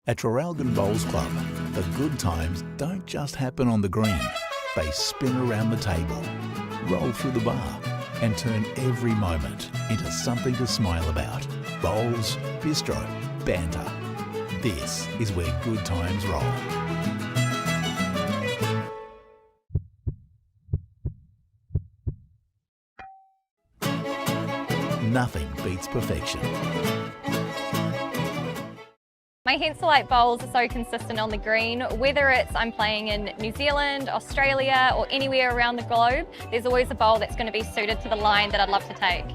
At Traralgon Bowls Club, the good times don't just happen on the green. They spin around the table, roll through the bar, and turn every moment into something to smile about. Bowls, bistro, banter. This is where good times roll. Nothing beats perfection. My Henselite bowls are so consistent on the green, whether it's I'm playing in New Zealand, Australia, or anywhere around the globe, there's always a bowl that's going to be suited to the line that I'd love to take.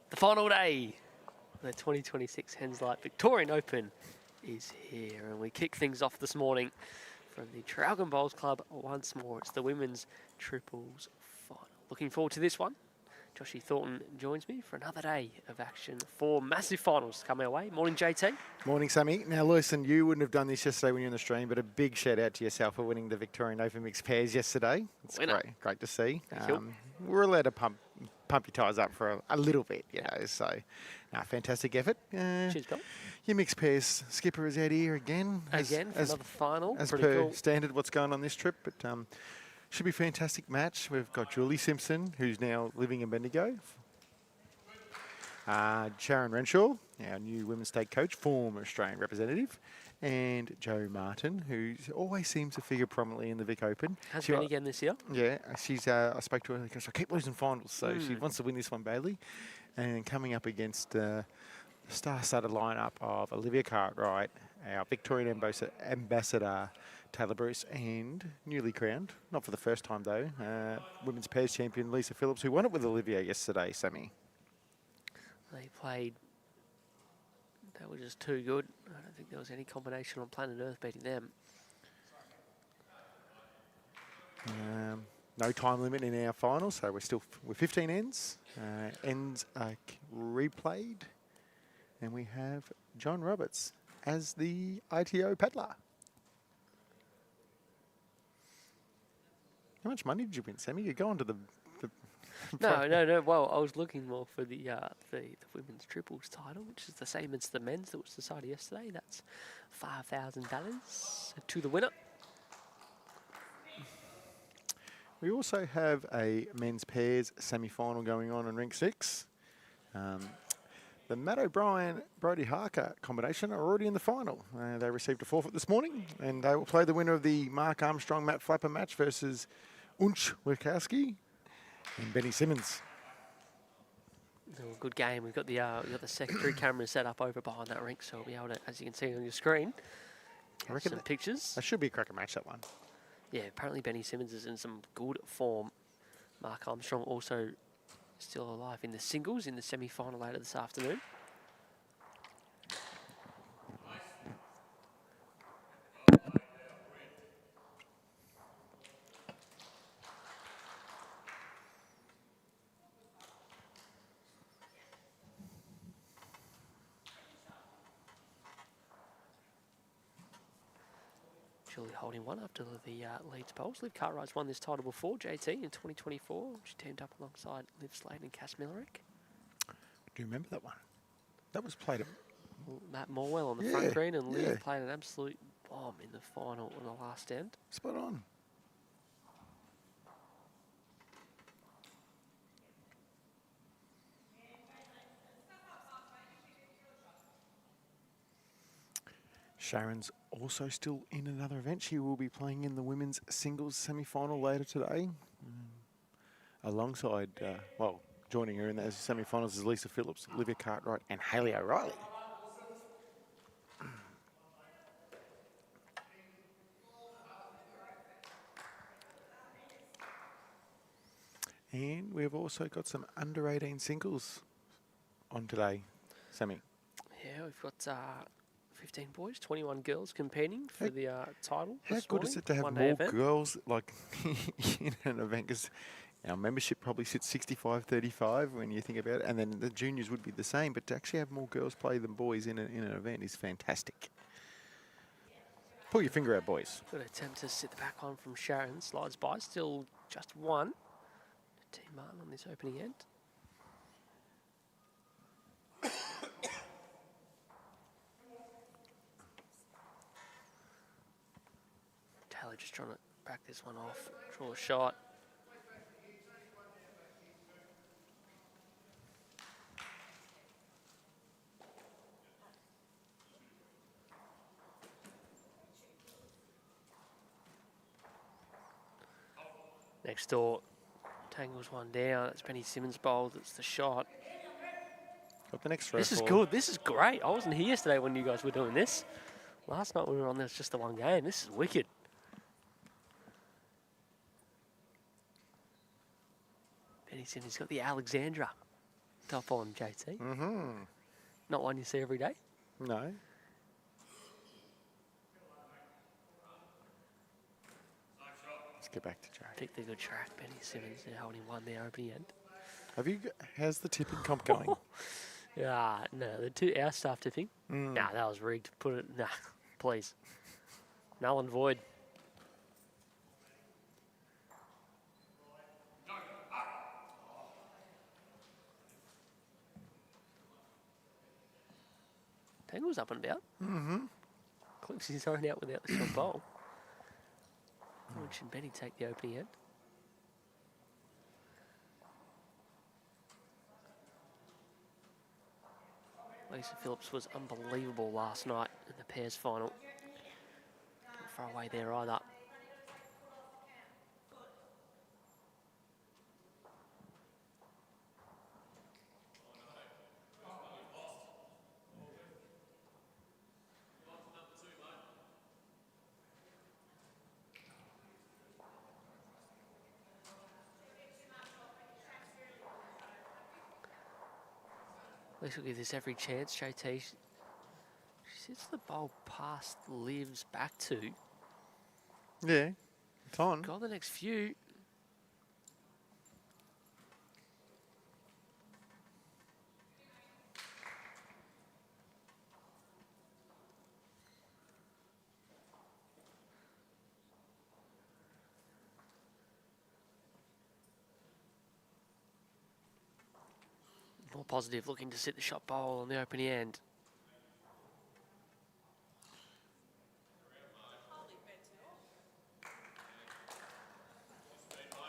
The final day, the 2026 Henselite Victorian Open is here, and we kick things off this morning from the Traralgon Bowls Club once more. It's the women's triples final. Looking forward to this one. Joshie Thornton joins me for another day of action. 4 massive finals come our way. Morning, JT. Morning, Sammy. Now, listen, you wouldn't have done this yesterday when you're in the stream, but a big shout out to yourself for winning the Victorian Open mixed pairs yesterday. It's great to see. We're allowed to pump your tyres up for a little bit, you know. So, fantastic effort. Cheers, Bill. Your mixed pairs skipper is out here again. For another final. As Pretty per cool. Standard, what's going on this trip, but should be a fantastic match. We've got Julie Simpson, who's now living in Bendigo. Sharon RENSHAW, our new women's state coach, former Australian representative. And Jo Martin, who always seems to figure prominently in the Vic Open. Has been again this year. Yeah, she's. I spoke to her because I keep losing finals, so she wants to win this one badly. And coming up against the star-studded lineup of Olivia Cartwright, our Victorian ambassador Taylor Bruce, and newly crowned, not for the first time though, women's pairs champion Lisa Phillips, who won it with Olivia yesterday, Sammy. They played. They were just too good. I don't think there was any combination on planet Earth beating them. No time limit in our finals, so we're 15 ends. Ends are replayed, and we have John Roberts as the ITO paddler. How much money did you win, Sammy? You go on to the No. Well, I was looking more for the women's triples title, which is the same as the men's that was decided yesterday. That's $5,000 to the winner. We also have a men's pairs semi-final going on in Rink 6. The Matt O'Brien, Brodie Harker combination are already in the final. They received a forfeit this morning, and they will play the winner of the Mark Armstrong, Matt Flapper match versus Unch Wachowski and Benny Simmons. Good game. We've got the secondary camera set up over behind that rink, so we'll be able to, as you can see on your screen, I reckon some pictures. That should be a cracker match, that one. Yeah, apparently Benny Simmons is in some good form. Mark Armstrong also still alive in the singles in the semi-final later this afternoon. Julie holding one after the Leeds polls. Liv Cartwright's won this title before, JT, in 2024. She teamed up alongside Liv Slade and Cass Millerick. Do you remember that one? That was played at Matt Morwell on the front green, and Liv played an absolute bomb in the final on the last end. Spot on. Sharon's also still in another event. She will be playing in the women's singles semi-final later today. Alongside, joining her in those semi-finals is Lisa Phillips, Olivia Cartwright and Hayley O'Reilly. And we've also got some under-18 singles on today, Sammy. Yeah, we've got 15 boys, 21 girls competing for the title. How good is it to have more girls like in an event? Because Our membership probably sits 65-35 when you think about it, and then the juniors would be the same, but to actually have more girls play than boys in an event is fantastic. Pull your finger out, boys. Good attempt to sit the back on from Sharon. Slides by, still just one. T. Martin on this opening end. Taylor just trying to back this one off, draw a shot. Next door, tangles one down. That's Penny Simmons' bowl. That's the shot. Got the next throw. This is good. This is great. I wasn't here yesterday when you guys were doing this. Last night we were on this just the one game. This is wicked. Penny Simmons got the Alexandra top on, JT. Mm-hmm. Not one you see every day. No. Let's get back to Jay. Picked the good track, Penny Simmons. They're holding one there opening end. How's the tipping comp going? Yeah, no, our staff tipping. Nah, that was rigged. Put it, nah, please. Null and void. Tangle's up and about. Mm-hmm. Clinching thrown out without the shot bowl. Should Benny take the opening end? Lisa Phillips was unbelievable last night in the pairs final. Not far away there either. Lisa will give this every chance. JT, she sits the bowl past Liv's back to. Yeah, it's on. Got the next few. More positive, looking to sit the shot bowl on the opening end.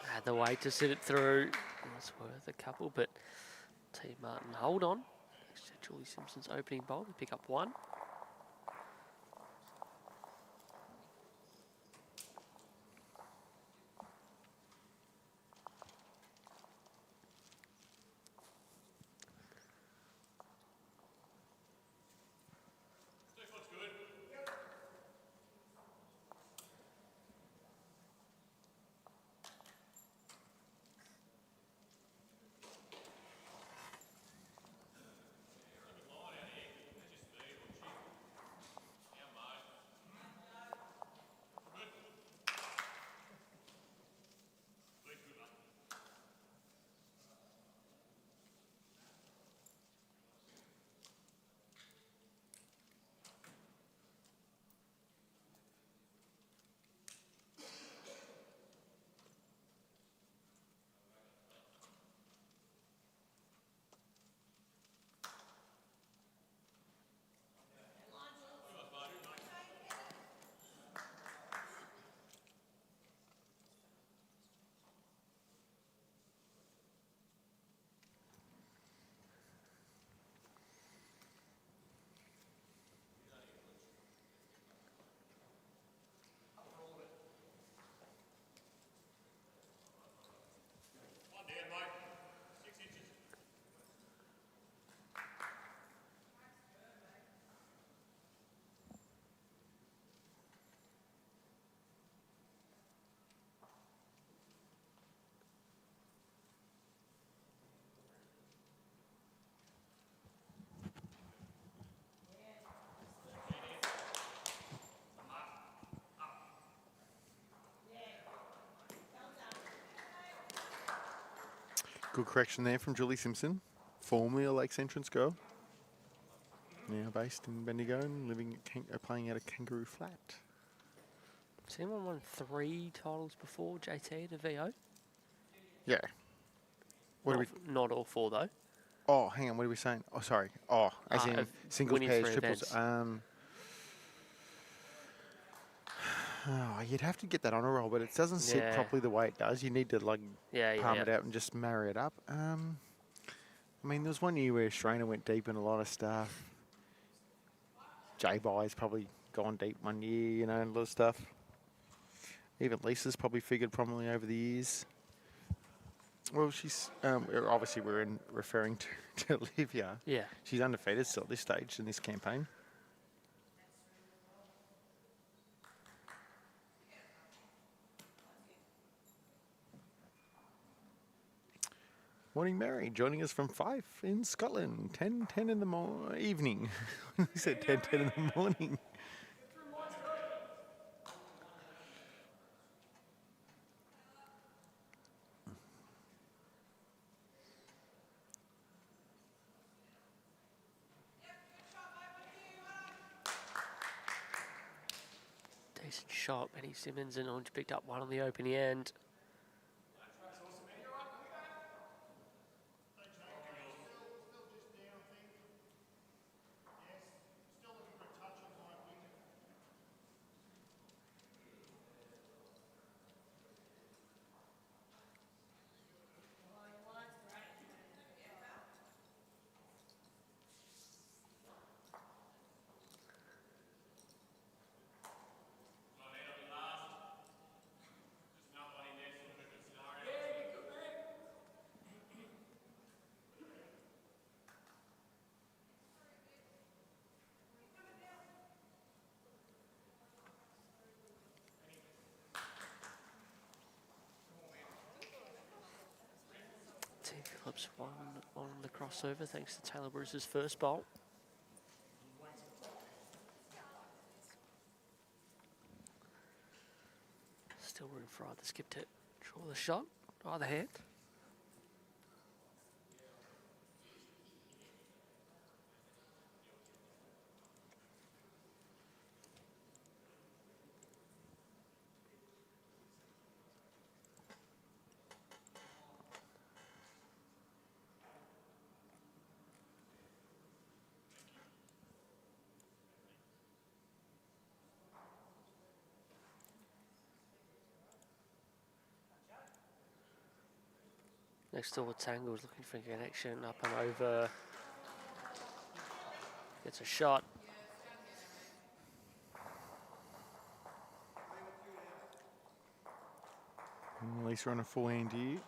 Had the way to sit it through. That's worth a couple, but T. Martin hold on. Next to Julie Simpson's opening bowl to pick up one. Good correction there from Julie Simpson, formerly a Lakes Entrance girl. Now based in Bendigo and playing out of Kangaroo Flat. Has anyone won 3 titles before JT at a VO? Yeah. What not, are we? Not all 4 though. Oh, hang on. What are we saying? Oh, sorry. Oh, as in singles, winning pairs, 3 triples. events. Oh, you'd have to get that on a roll, but it doesn't sit properly the way it does. You need to like palm it out and just marry it up. I mean, there was one year where Strainer went deep in a lot of stuff. J-Buy's probably gone deep one year, you know, and a lot of stuff. Even Lisa's probably figured prominently over the years. Well, she's obviously referring to Olivia. Yeah. She's undefeated still at this stage in this campaign. Morning, Mary, joining us from Fife in Scotland. 10:10 in the evening. He said 10:10 in the morning. Decent shot. Benny Simmons and Orange picked up one on the opening end. Team Phillips won on the crossover thanks to Taylor Bruce's first bolt. Still room for either skip to draw the shot, either hand. Next door, Tangle is looking for a connection, up and over. Gets a shot. Lisa on a full-hand here.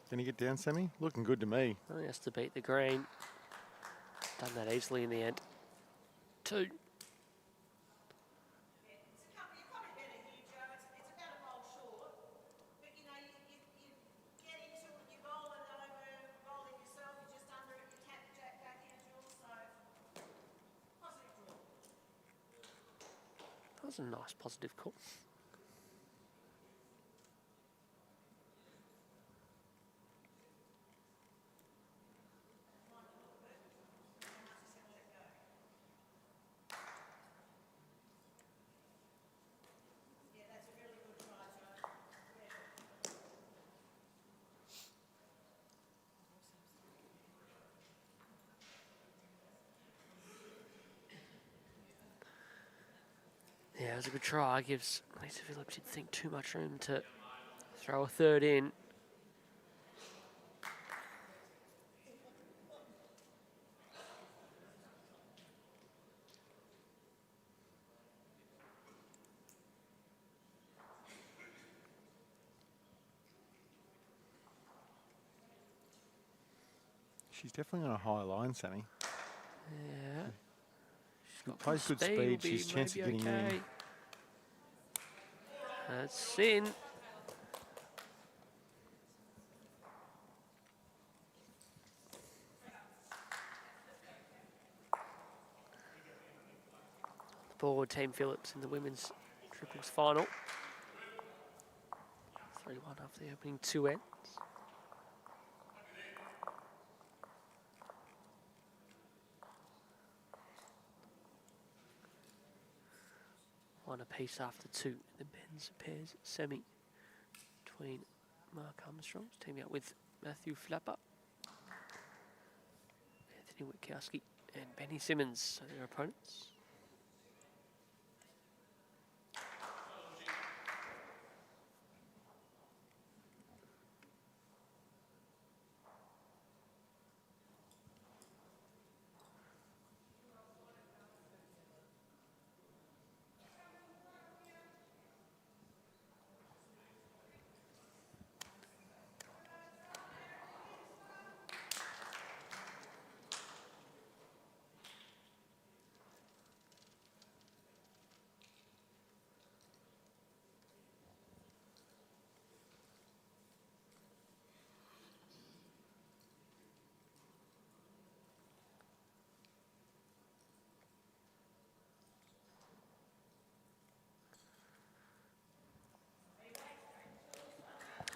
Can he get down, Sammy? Looking good to me. Oh, he has to beat the green. Done that easily in the end. 2. That was a nice positive call. Yeah, it was a good try. Gives Lisa Phillips, you'd think, too much room to throw a third in. She's definitely on a high line, Sammy. Yeah. She's got Plays good speed. She's a chance of getting in. That's in. board, Team Phillips in the women's triples final. 3-1 after the opening 2 ends. One apiece after 2 in the men's pairs semi between Mark Armstrong teaming up with Matthew Flapper, Anthony Witkowski and Benny Simmons are their opponents.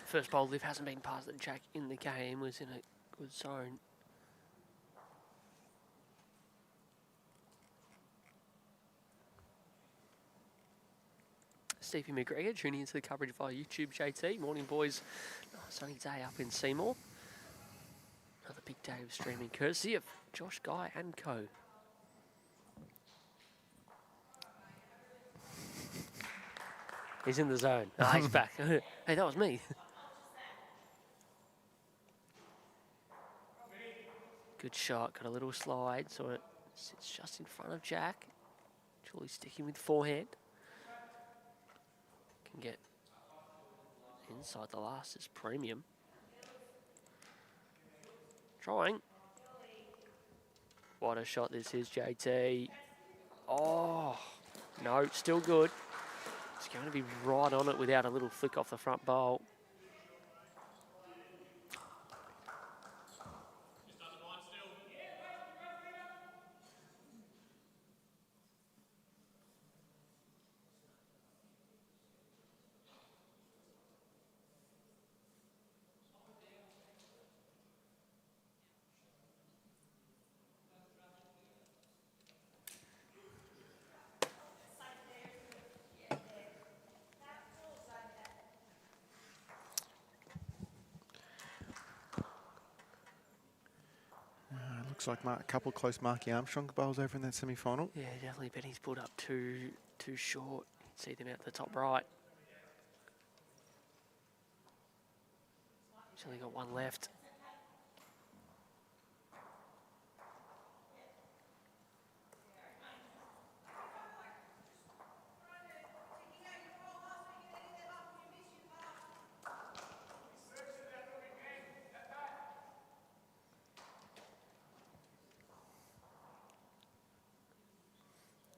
First bowl lift hasn't been past the jack in the game, was in a good zone. Stevie McGregor tuning into the coverage via YouTube, JT. Morning, boys. Oh, sunny day up in Seymour. Another big day of streaming courtesy of Josh Guy and co. He's in the zone. Ah, he's back. Hey, that was me. Good shot, got a little slide, so it sits just in front of Jack. Truly sticking with forehand. Can get inside the last is premium. Trying. What a shot this is, JT. Oh, no, still good. It's going to be right on it without a little flick off the front bowl. Looks like a couple of close Marky Armstrong bowls over in that semi-final. Yeah, definitely Benny's pulled up too short. See them out the top right. He's only got one left.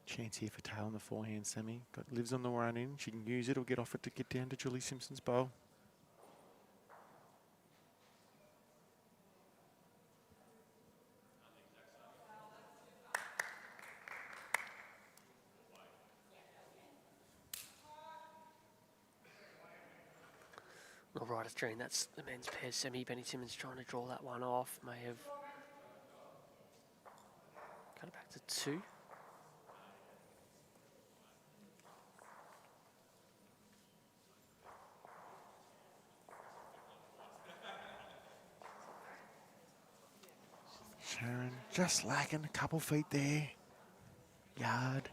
Chance here for tail on the forehand semi. Got lives on the run in. She can use it or get off it to get down to Julie Simpson's bowl. All right, it's Dream. That's the men's pair semi. Benny Simmons trying to draw that one off. May have cut it back to 2. Sharon just lacking a couple feet there. Yard.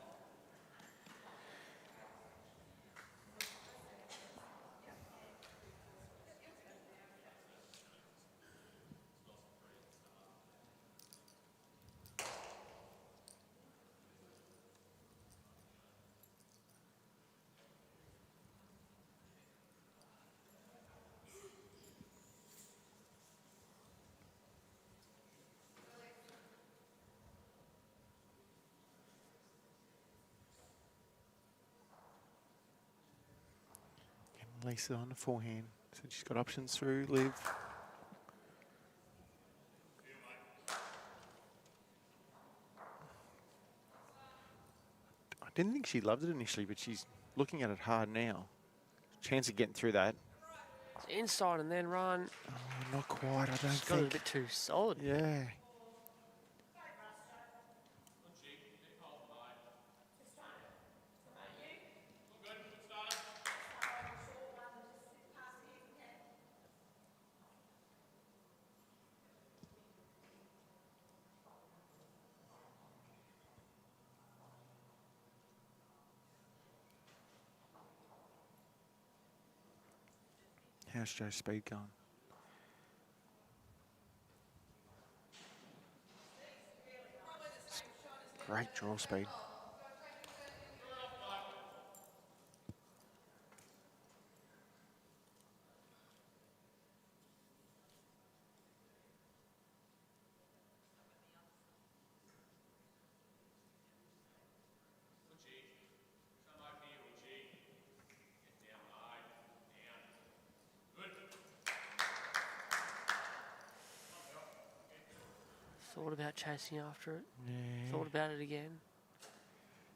Lisa on the forehand. So she's got options through Liv. I Didn't think she loved it initially, but she's looking at it hard now. Chance of getting through that. It's inside and then run. Oh, not quite, I don't She's got it a think. bit too solid. Yeah. How's Joe's speed going? Great draw speed. Thought about chasing after it. Yeah. Thought about it again.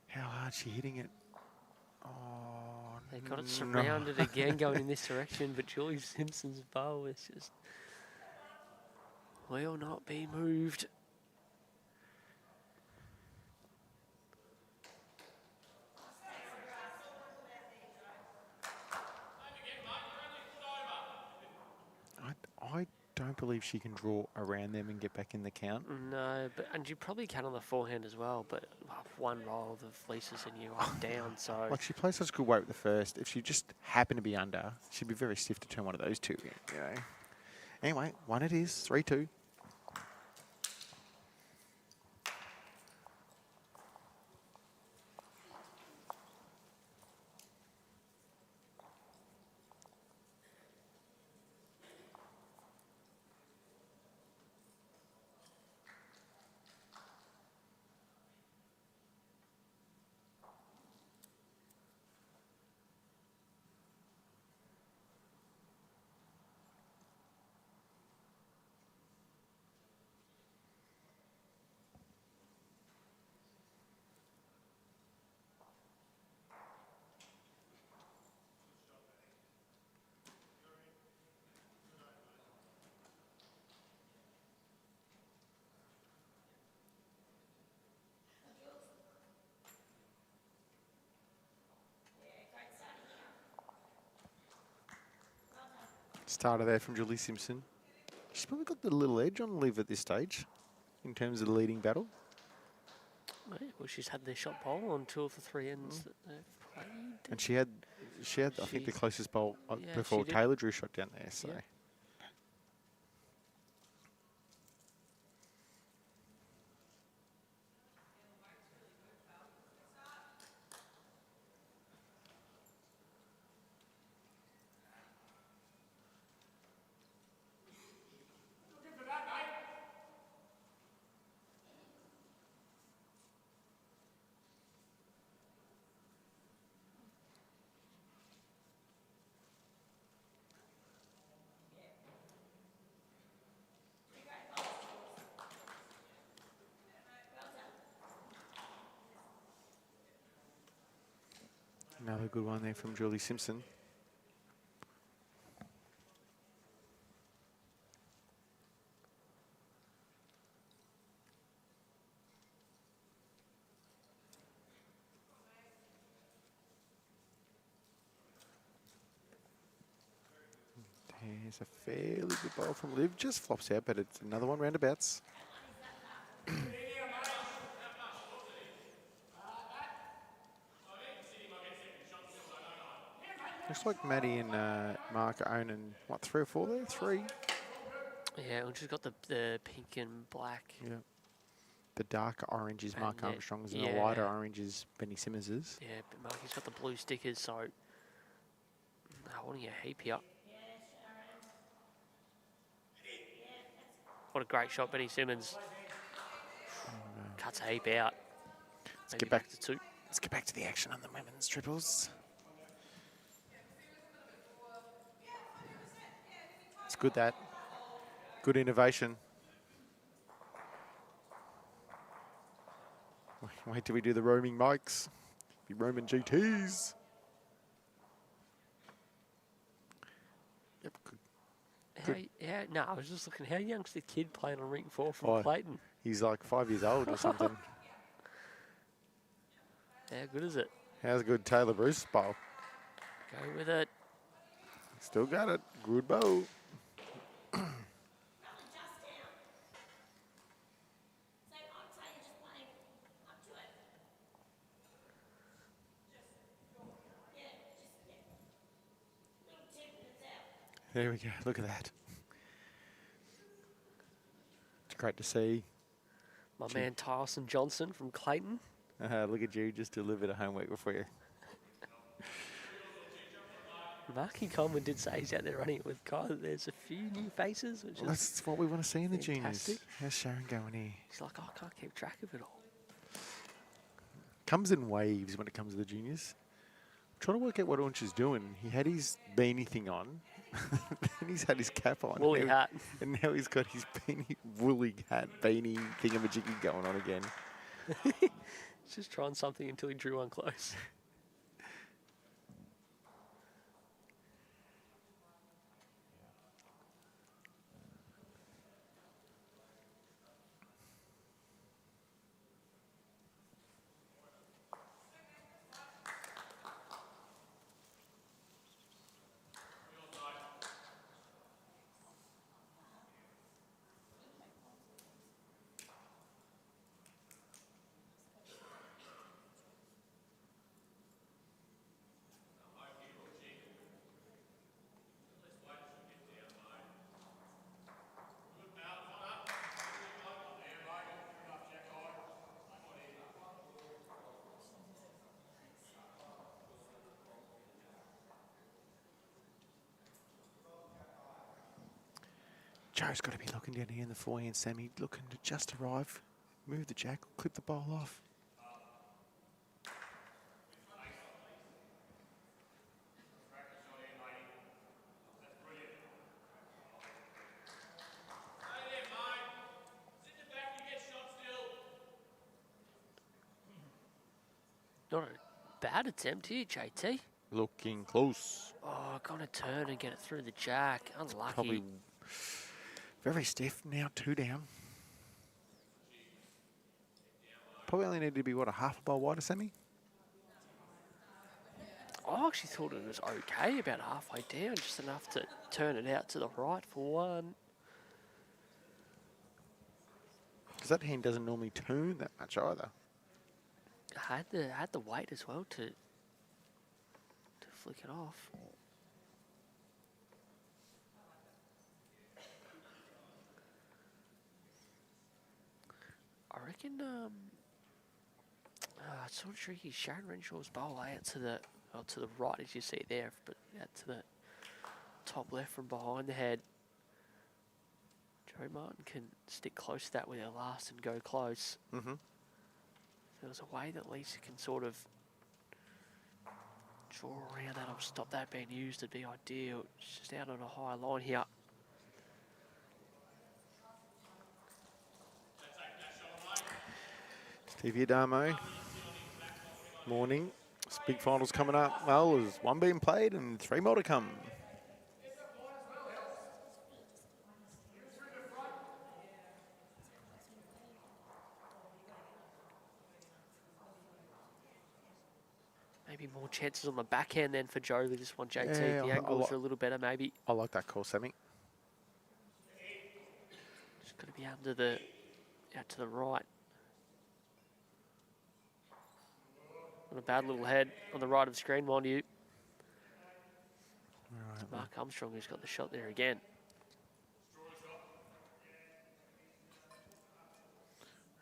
How hard's she hitting it? Oh, They got it no. surrounded again going in this direction, but Julie Simpson's bow is just will not be moved. I don't believe she can draw around them and get back in the count. No, and you probably can on the forehand as well, but one roll, the fleeces and you are down, so... Like, she plays such good weight with the first. If she just happened to be under, she'd be very stiff to turn one of those two in, you know. Anyway, one it is, 3-2. Starter there from Julie Simpson. She's probably got the little edge on Liv at this stage in terms of the leading battle. Well, she's had their shot bowl on 2 of the 3 ends that they've played. And she had I think, the closest bowl Yeah, before she did. Taylor drew shot down there. So. Yeah. Another good one there from Julie Simpson. There's a fairly good ball from Liv. Just flops out, but it's another one roundabouts. Looks like Maddie and Mark are owning, what, 3 or 4 there? 3? Yeah, and she's got the pink and black. Yeah. The darker orange is Mark And Armstrong's and yeah. the lighter orange is Benny Simmonds's. Yeah, but Marky's got the blue stickers, so holding a heap here. What a great shot, Benny Simmons. Cuts a heap out. Let's Maybe get back to 2. Let's get back to the action on the women's triples. It's good, that. Good innovation. Wait till we do the roaming mics. The Roman GTs. Yep. No, I was just looking. How young's the kid playing on ring 4 from Clayton? He's like 5 years old or something. How good is it? How's a good Taylor Bruce bowl? Go with it. Still got it. Good bowl. There we go. Look at that. It's great to see. My man Tyson Johnson from Clayton. Look at you, just delivered a homework for you. Marky Coleman did say he's out there running it with Kyle. There's a few new faces, which is That's what we want to see in the fantastic. juniors. How's Sharon going here? He's like, I can't keep track of it all. Comes in waves when it comes to the juniors. Trying to work out what Aunch is doing. He had his beanie thing on. Then he's had his cap on. Woolly hat. And now he's got his beanie, woolly hat, beanie thingamajiggy going on again. He's just trying something until he drew one close. Joe's got to be looking down here in the forehand semi, looking to just arrive, move the jack, clip the bowl off. Not a bad attempt here, JT. Looking close. Oh, gonna turn and get it through the jack. Unlucky. Probably very stiff. Now 2 down. Probably only need to be, what, a half a bowl wide a semi? I actually thought it was okay about halfway down, just enough to turn it out to the right for one. Because that hand doesn't normally turn that much either. Had the weight as well to flick it off. I reckon it's sort of tricky. Sharon Renshaw's bowl out to the right as you see there, but out to the top left from behind the head. Joe Martin can stick close to that with her last and go close. Mm-hmm. If there was a way that Lisa can sort of draw around that or stop that being used, it'd be ideal. It's just out on a high line here. Stevie Adamo. Morning. This big final's coming up. Well, there's 1 being played and 3 more to come. Maybe more chances on the backhand then for Joe with this one, JT. Yeah, the angles are a little better, maybe. I like that call, Sammy. Just got to be out to the right. On a bad little head on the right of the screen, mind you. Right, Mark Armstrong who's got the shot there again.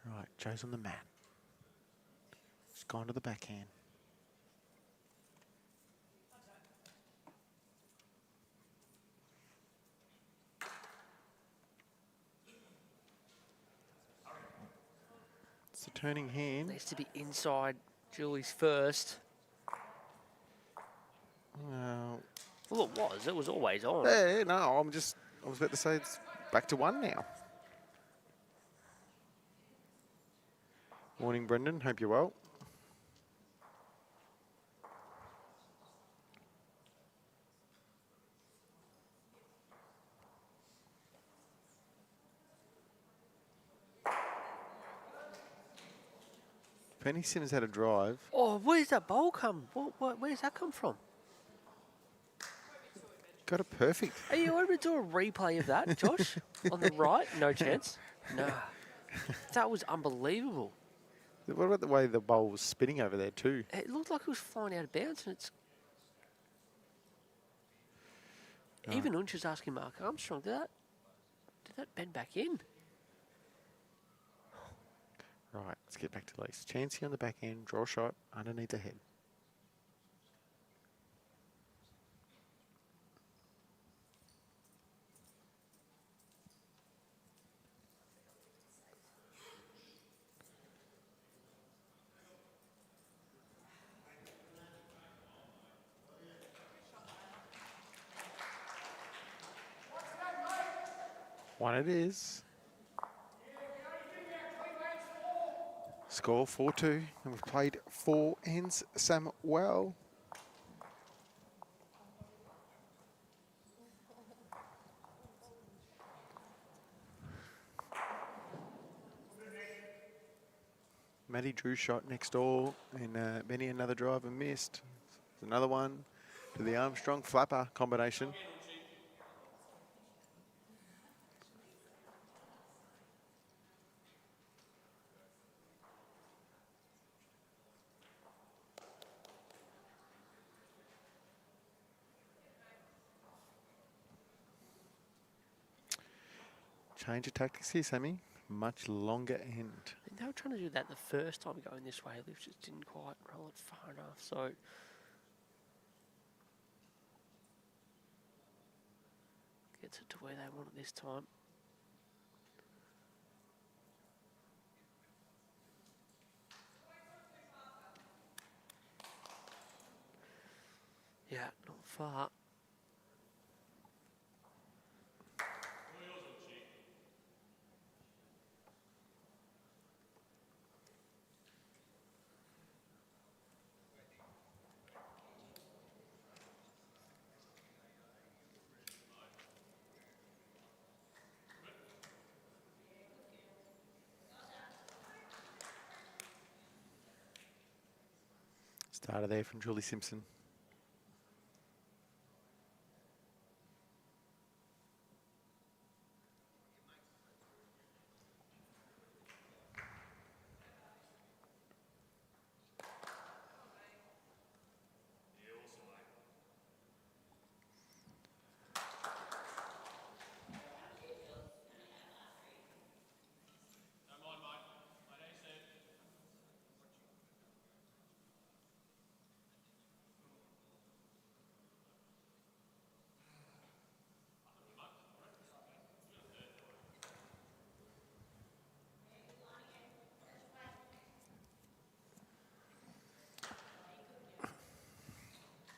Right, Joe's on the mat. It's gone to the backhand. It's a turning hand. Needs to be inside Julie's first. Well, it was always on. Yeah, no, I was about to say it's back to 1 now. Morning, Brendan. Hope you're well. Penny Sims had a drive. Oh, where's that bowl come? Where's that come from? Got a perfect. Are you able to do a replay of that, Josh? On the right? No chance. Nah. That was unbelievable. What about the way the bowl was spinning over there too? It looked like it was flying out of bounds, and it's... Even Unch was asking Mark Armstrong, did that bend back in? Right, let's get back to Lease. Chancey on the back end, draw shot underneath the head. One it is. Score 4-2, and we've played 4 ends some well. Maddie drew shot next door, and Benny another drive and missed. There's another one to the Armstrong flapper combination. Change of tactics here, Sammy. Much longer end. They were trying to do that the first time going this way. They just didn't quite roll it far enough. So gets it to where they want it this time. Yeah, not far. Starter there from Julie Simpson.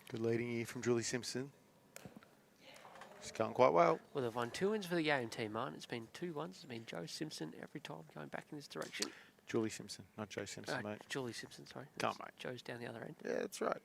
Good leading here from Julie Simpson. She's going quite well. Well, they've won 2 wins for the game team, Martin. It's been 2 ones. It's been Joe Simpson every time going back in this direction. Julie Simpson, not Joe Simpson, mate. Julie Simpson, sorry. Come on, mate. Joe's down the other end. Yeah, that's right.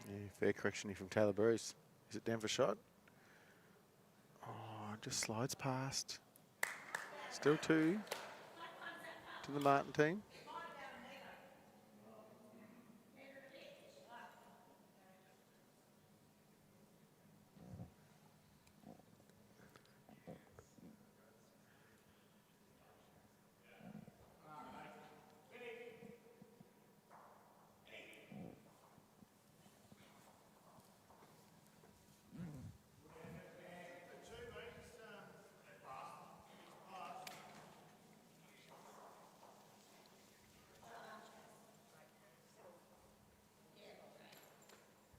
Yeah, fair correction here from Taylor Bruce. Is it down for shot? Oh, just slides past. Still 2 to the Martin team.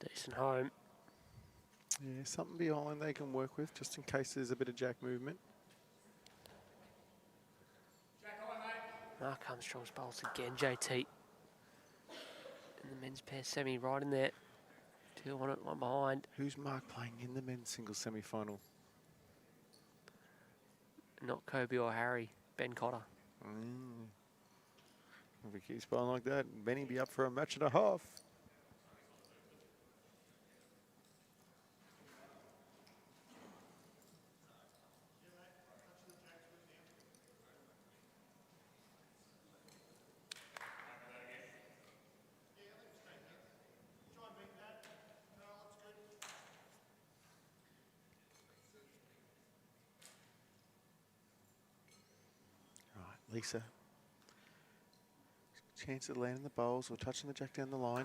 Decent home. Yeah, something behind they can work with, just in case there's a bit of jack movement. Mark Armstrong's bowls again, JT. And the men's pair semi right in there. 2 on it, 1 behind. Who's Mark playing in the men's singles semi-final? Not Kobe or Harry, Ben Cotter. If he keeps playing like that, Benny be up for a match and a half. Lisa. Chance of landing the bowls or touching the jack down the line.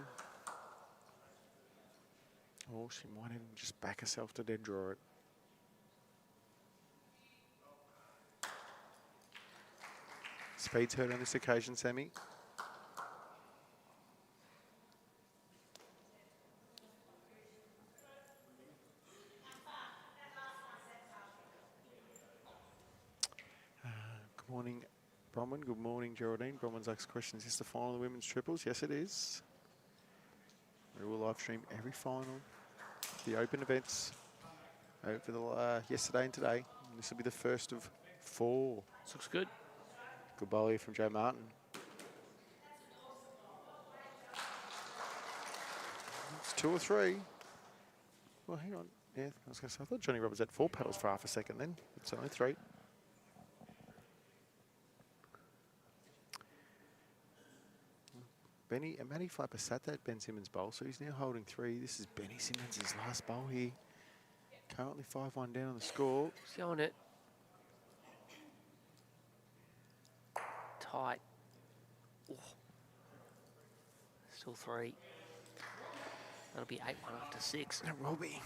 Or she might even just back herself to dead draw it. Speed's hurt on this occasion, Sammy. Good morning, Bronwyn. Good morning, Geraldine. Bronwyn's asks questions. Is this the final of the women's triples? Yes, it is. We will live stream every final, the open events, over the yesterday and today. And this will be the first of 4. This looks good. Good bowl here from Joe Martin. It's 2 or 3. Well, hang on. Yeah, I was going to say, I thought Johnny Roberts had 4 paddles for half a second then. It's only 3. Benny and Matty Flapper sat that Ben Simmons bowl, so he's now holding 3. This is Benny Simmons' last bowl here. Currently 5-1 down on the score. He's on it. Tight. Oh. Still 3. That'll be 8-1 after 6. It will be.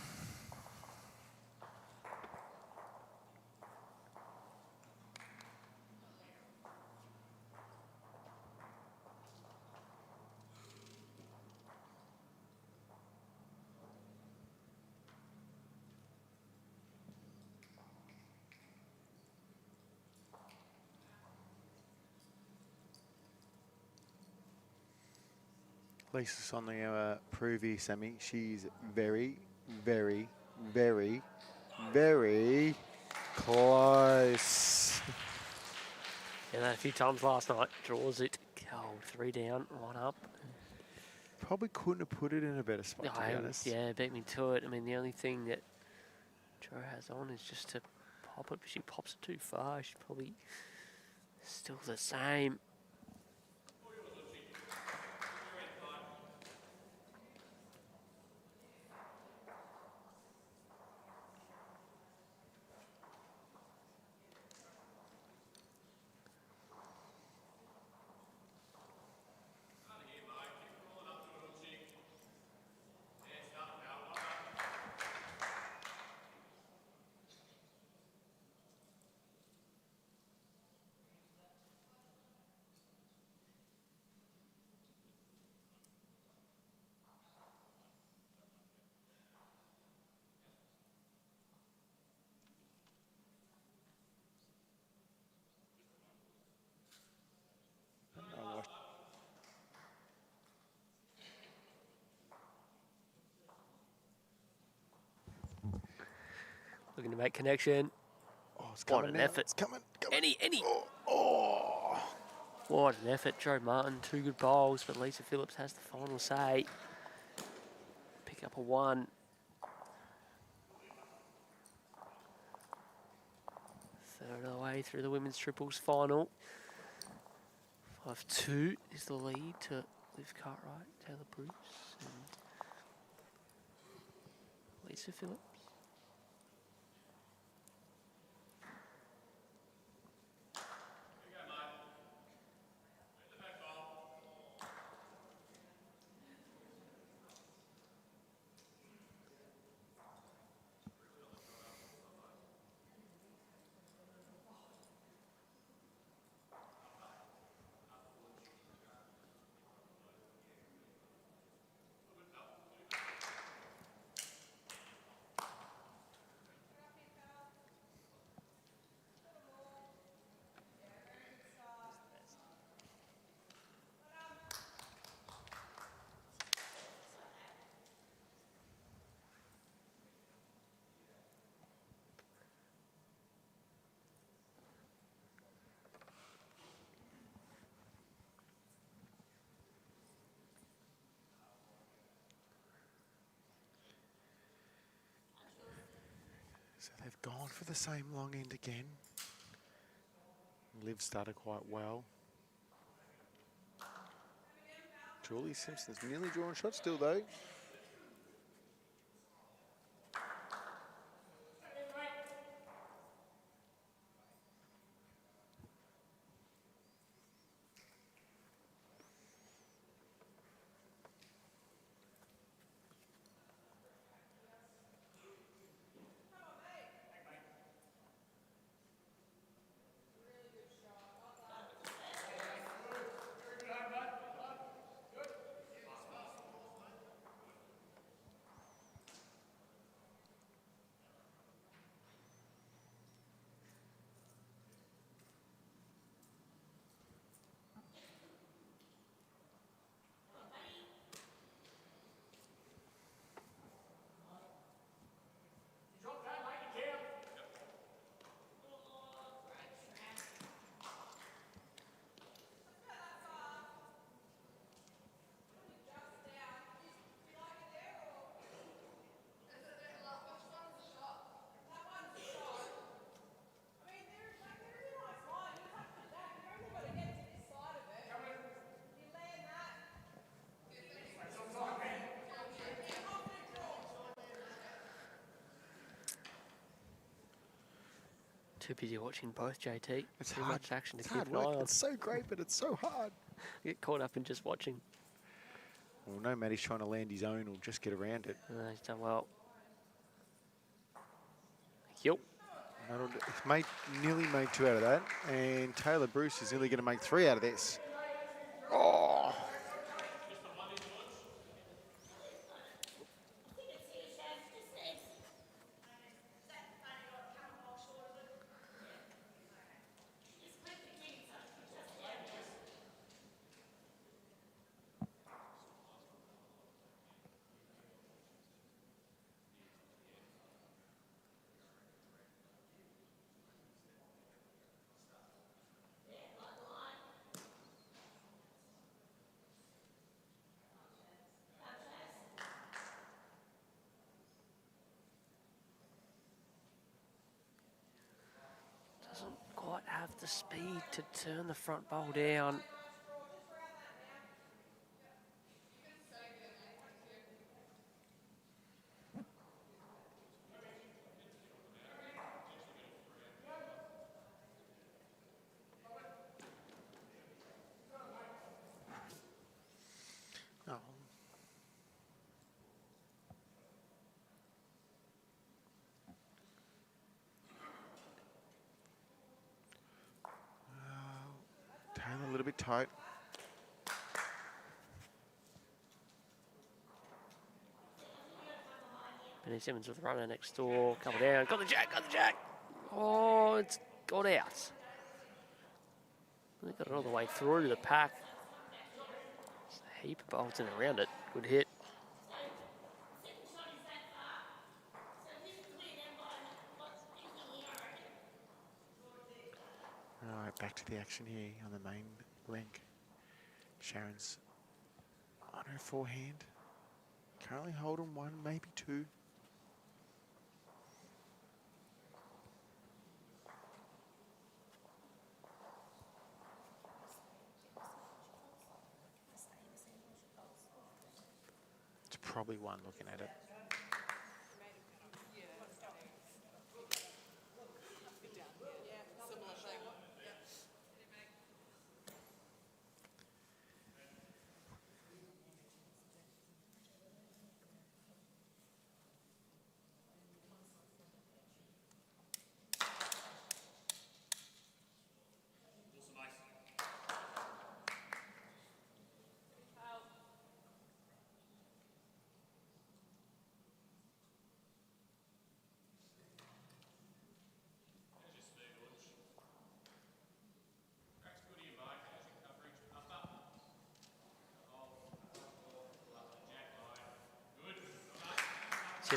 Lisa's on the preview semi. She's very, very, very, very close. Yeah, that a few times last night. Draws it. Cold. 3 down, 1 up. Probably couldn't have put it in a better spot, to be honest. Yeah, beat me to it. I mean, the only thing that Jo has on is just to pop it. If she pops it too far, she's probably still the same. Looking to make connection. Oh, it's coming. What an now. effort. It's coming. Any. Oh. What an effort. Jo Martin, 2 good bowls, but Lisa Phillips has the final say. Pick up a 1. Third of the way through the women's triples final. 5-2 is the lead to Liv Cartwright, Taylor Bruce, and Lisa Phillips. So they've gone for the same long end again. Liv started quite well. Julie Simpson's nearly drawn shot still though. Too busy watching both, JT. It's Too hard. much action to It's keep hard an work. eye on. It's so great, but it's so hard. Get caught up in just watching. Well, no Matty's trying to land his own or just get around it. He's done well. Yep. He's nearly made 2 out of that, and Taylor Bruce is nearly going to make 3 out of this. Oh! Doesn't quite have the speed to turn the front bowl down. Oh. Taylor a little bit tight. Benny Simmons with the runner next door. Couple down. Got the jack. Got the jack. Oh, it's got out. They got it all the way through the pack. There's a heap of bolts in around it. Good hit. All right, back to the action here on the main link. Sharon's on her forehand. Currently holding 1, maybe 2. It's probably 1 looking at it.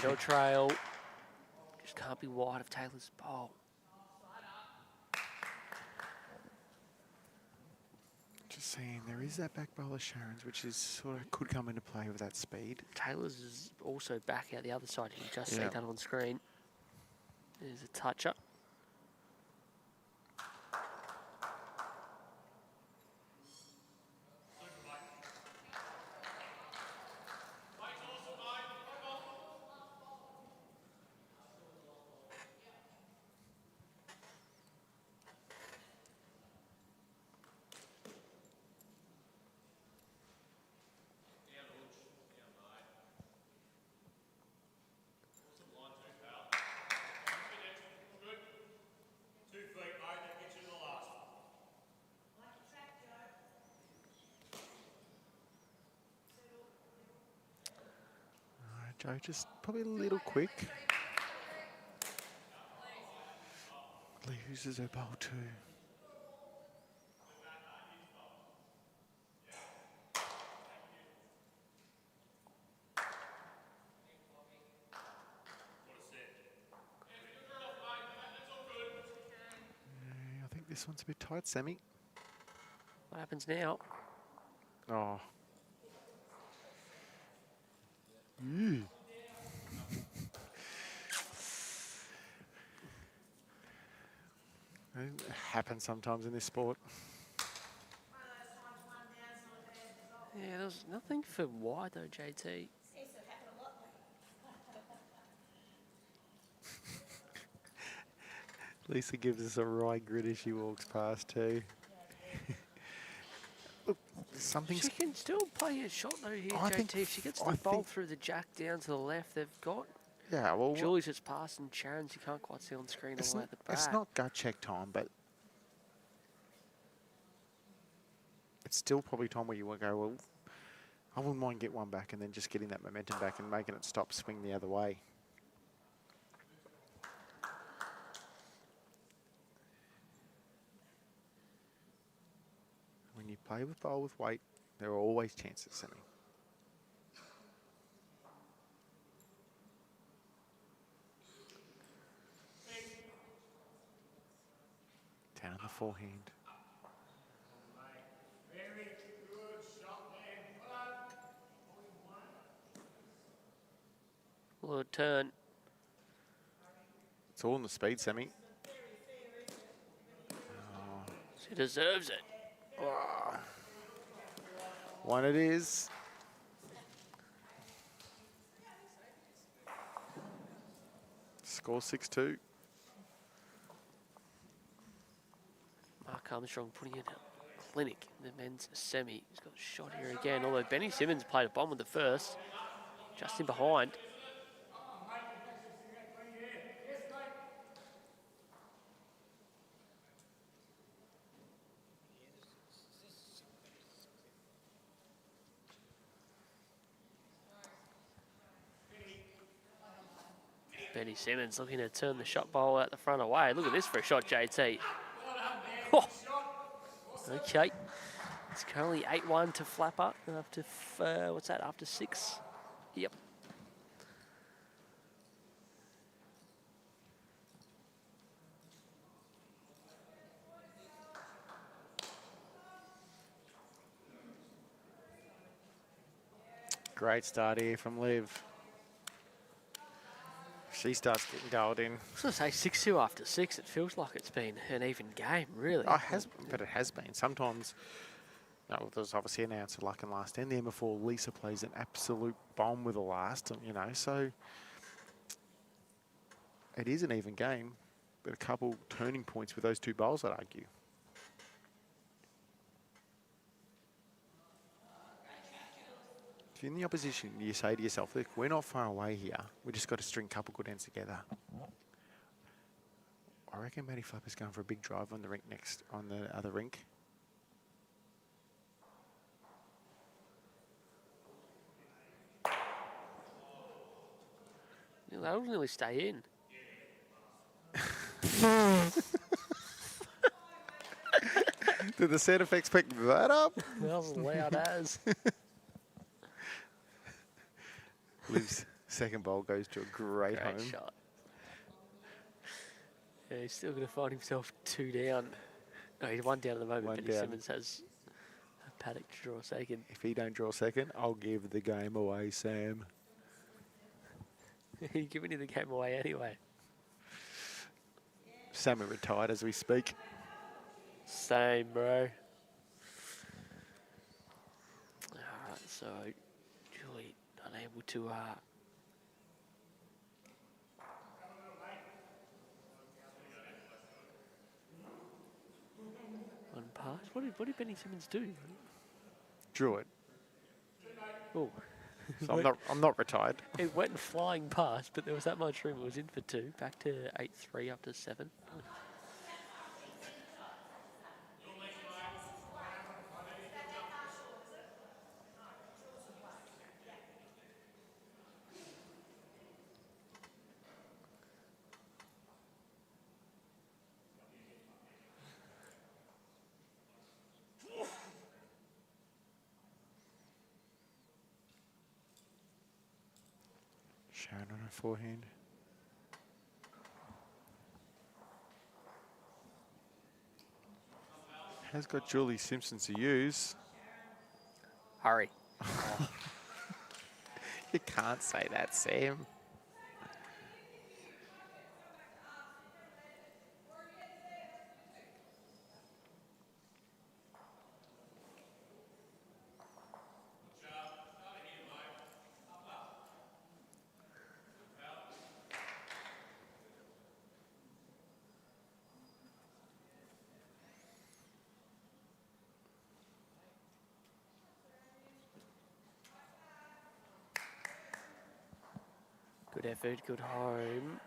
Zero trail. Just can't be wide of Taylor's bowl. Just saying, there is that back bowler Sharon's, which is sort of could come into play with that speed. Taylor's is also back out the other side. You can just see Yeah. that on screen. There's a touch-up. Joe just probably a little quick. Loses her bowl too. I think this one's a bit tight, Sammy. What happens now? Oh. Ew. It happens sometimes in this sport. Yeah, there was nothing for wide though, JT. Lisa gives us a right grit as she walks past too. Look, something's... She can still play a shot though here, I JT. think- If she gets I the ball think- through the jack down to the left, they've got Yeah, well... Julie's just passed and Sharon's you can't quite see on screen all the way at the back. It's not gut check time, but it's still probably time where you want to go, well, I wouldn't mind get one back and then just getting that momentum back and making it stop, swing the other way. When you play with bowl with weight, there are always chances, Sammy. Down the forehand. Little turn. It's all in the speed, Sammy. She deserves it. One it is. Score 6-2. Mark Armstrong putting in a clinic in the men's semi. He's got a shot here again, although Benny Simmons played a bomb with the first. Just in behind. Benny Simmons looking to turn the shot bowl out the front away. Look at this for a shot, JT. Oh. Okay. It's currently 8-1 to Flapper after, what's that, after 6? Yep. Great start here from Liv. She starts getting gold in. I was going to say 6-2 after 6. It feels like it's been an even game, really. Oh, but it has been. Sometimes, no, there's obviously an ounce of luck in last end there before Lisa plays an absolute bomb with the last, you know, so it is an even game, but a couple turning points with those two bowls, I'd argue. If you're in the opposition, you say to yourself, look, we're not far away here. We just got to string a couple good ends together. I reckon Maddie Flapper's going for a big drive on the rink next, on the other rink. That'll nearly stay in. Did the sound effects pick that up? That was loud as. Liv's second bowl goes to a great home. Shot. Yeah, he's still going to find himself 2 down. No, he's 1 down at the moment, One but down. Simmons has a paddock to draw second. If he don't draw second, I'll give the game away, Sam. He's giving you the game away anyway. semi-retired as we speak. Same, bro. Alright, so Julie unable to one pass. What did Benny Simmons do? Drew it. Oh. So I'm not retired. It went flying past, but there was that much room. It was in for 2. Back to 8-3, up to 7. Sharon on her forehand. Has got Julie Simpson to use. Hurry. You can't say that, Sam. Good effort, good home.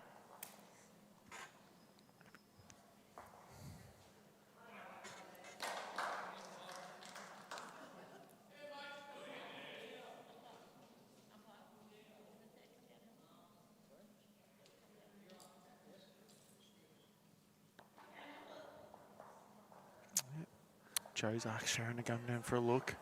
Joe's asked Sharon to come down for a look.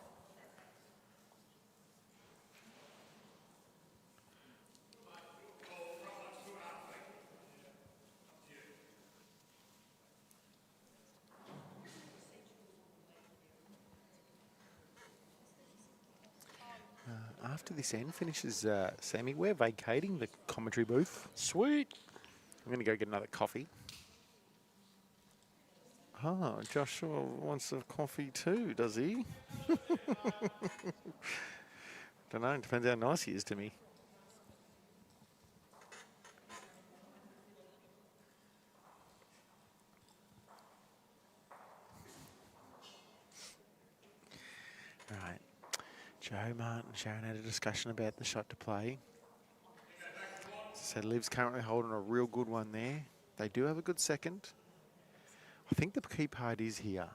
After this end finishes, Sammy, we're vacating the commentary booth. Sweet. I'm going to go get another coffee. Oh, Joshua wants a coffee too, does he? Don't know, it depends how nice he is to me. Right. Joe, Martin, Sharon had a discussion about the shot to play. So Liv's currently holding a real good one there. They do have a good second. I think the key part is here.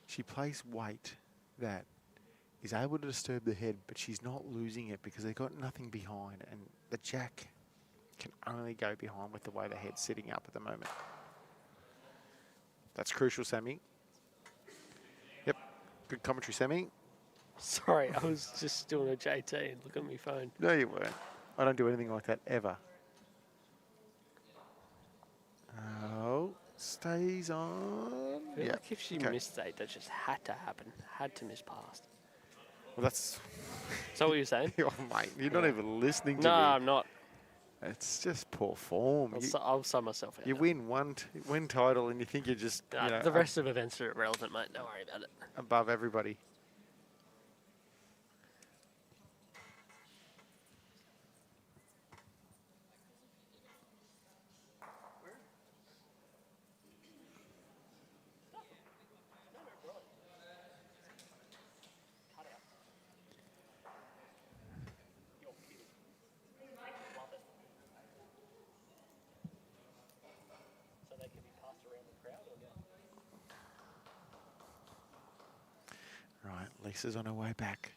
She plays weight that is able to disturb the head, but she's not losing it because they've got nothing behind. And the jack can only go behind with the way the head's sitting up at the moment. That's crucial, Sammy. Yep. Good commentary, Sammy. Sorry, I was just doing a JT and looking at my phone. No, you weren't. I don't do anything like that ever. Oh, stays on. I feel Yeah. like if she Okay. missed 8, that just had to happen. Had to miss past. Well, that's. Is that what you're saying? Oh, mate, you're not even listening to No, me. I'm not. It's just poor form. I'll sum myself out. You win win title, and you think you're just The rest of events are irrelevant, mate. Don't worry about it. above everybody. Right, Lisa's on her way back.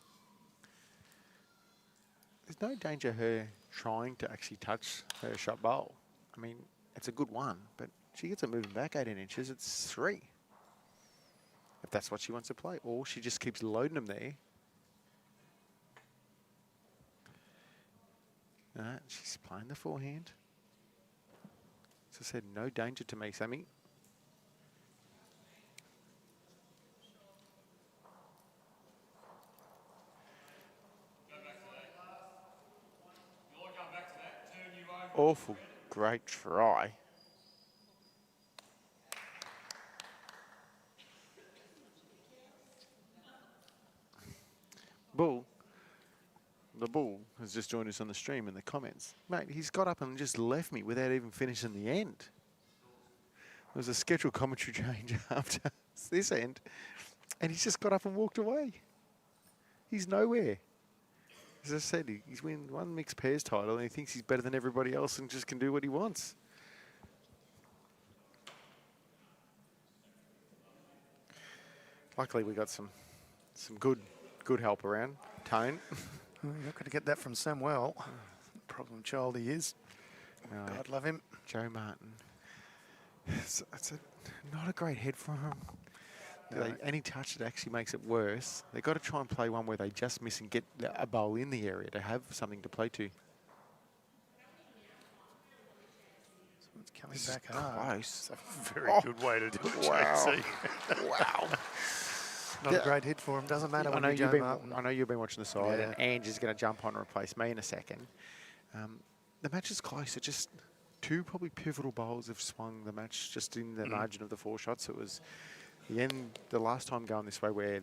There's no danger her trying to actually touch her shot bowl. I mean, it's a good one, but she gets it moving back 18 inches. It's 3. If that's what she wants to play. Or she just keeps loading them there. She's playing the forehand. As I said, no danger to me, Sammy. Awful great try. Bull, the Bull has just joined us on the stream in the comments. Mate, he's got up and just left me without even finishing the end. There was a scheduled commentary change after this end, and he's just got up and walked away. He's nowhere. As I said, he's won one mixed pairs title, and he thinks he's better than everybody else and just can do what he wants. Luckily, we got some good help around. Tone. Well, you're not going to get that from Samuel. Problem child he is. No, God love him. Joe Martin. It's not a great head for him. No. Any touch that actually makes it worse. They've got to try and play one where they just miss and get a bowl in the area to have something to play to. Someone's coming This back is hard. close. It's a very good way to do it, Wow. JC. Wow. Not a great hit for him. Doesn't matter I when know you're Joe Martin. I know you've been watching the side, Yeah. and Ange is going to jump on and replace me in a second. The match is close. It just two probably pivotal bowls have swung the match just in the margin of the 4 shots. It was the last time going this way where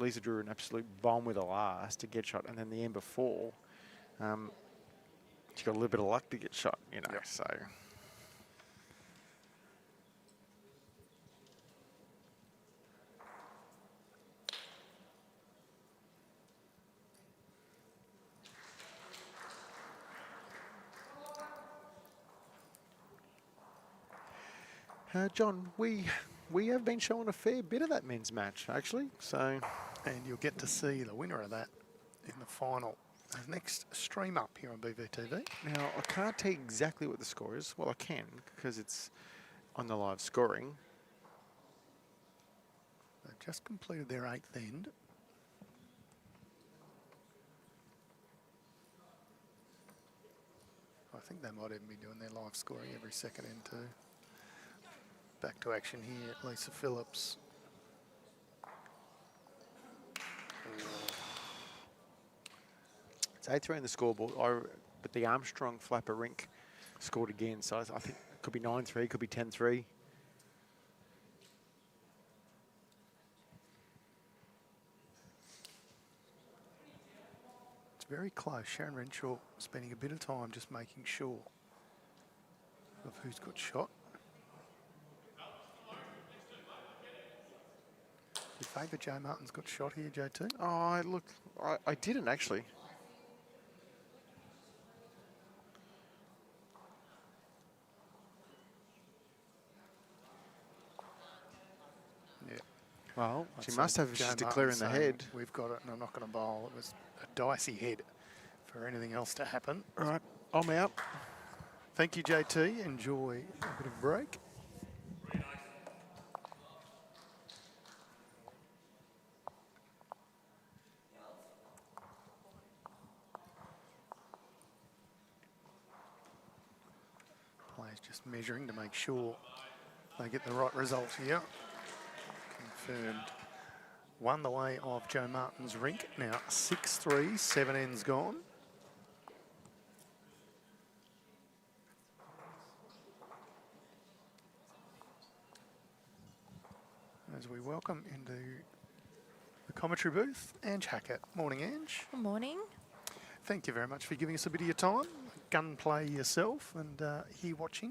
Lisa drew an absolute bomb with a last to get shot, and then the end before, she got a little bit of luck to get shot, you know. Yep. So. John, we have been showing a fair bit of that men's match, actually. So, And you'll get to see the winner of that in the final. The next stream up here on BVTV. now I can't tell you exactly what the score is. Well, I can because it's on the live scoring. They've just completed their 8th end. I think they might even be doing their live scoring every second end too. Back to action here, Lisa Phillips. It's 8-3 in the scoreboard, but the Armstrong flapper rink scored again. So I think it could be 9-3, could be 10-3. It's very close. Sharon Renshaw spending a bit of time just making sure of who's got shot. Do you favour Joe Martin's got shot here, JT? Oh, look, I didn't actually. Yeah. Well, I'd she say must have if Joe she's declaring Martin's the saying, head. We've got it and I'm not going to bowl. It was a dicey head for anything else to happen. All right, I'm out. Thank you, JT. Enjoy a bit of break. Players just measuring to make sure they get the right result here. Confirmed. Won the way of Joe Martin's rink. Now 6-3, 7 ends gone. As we welcome into the commentary booth, Ange Hackett. Morning, Ange. Good morning. Thank you very much for giving us a bit of your time. Gunplay yourself, and here watching,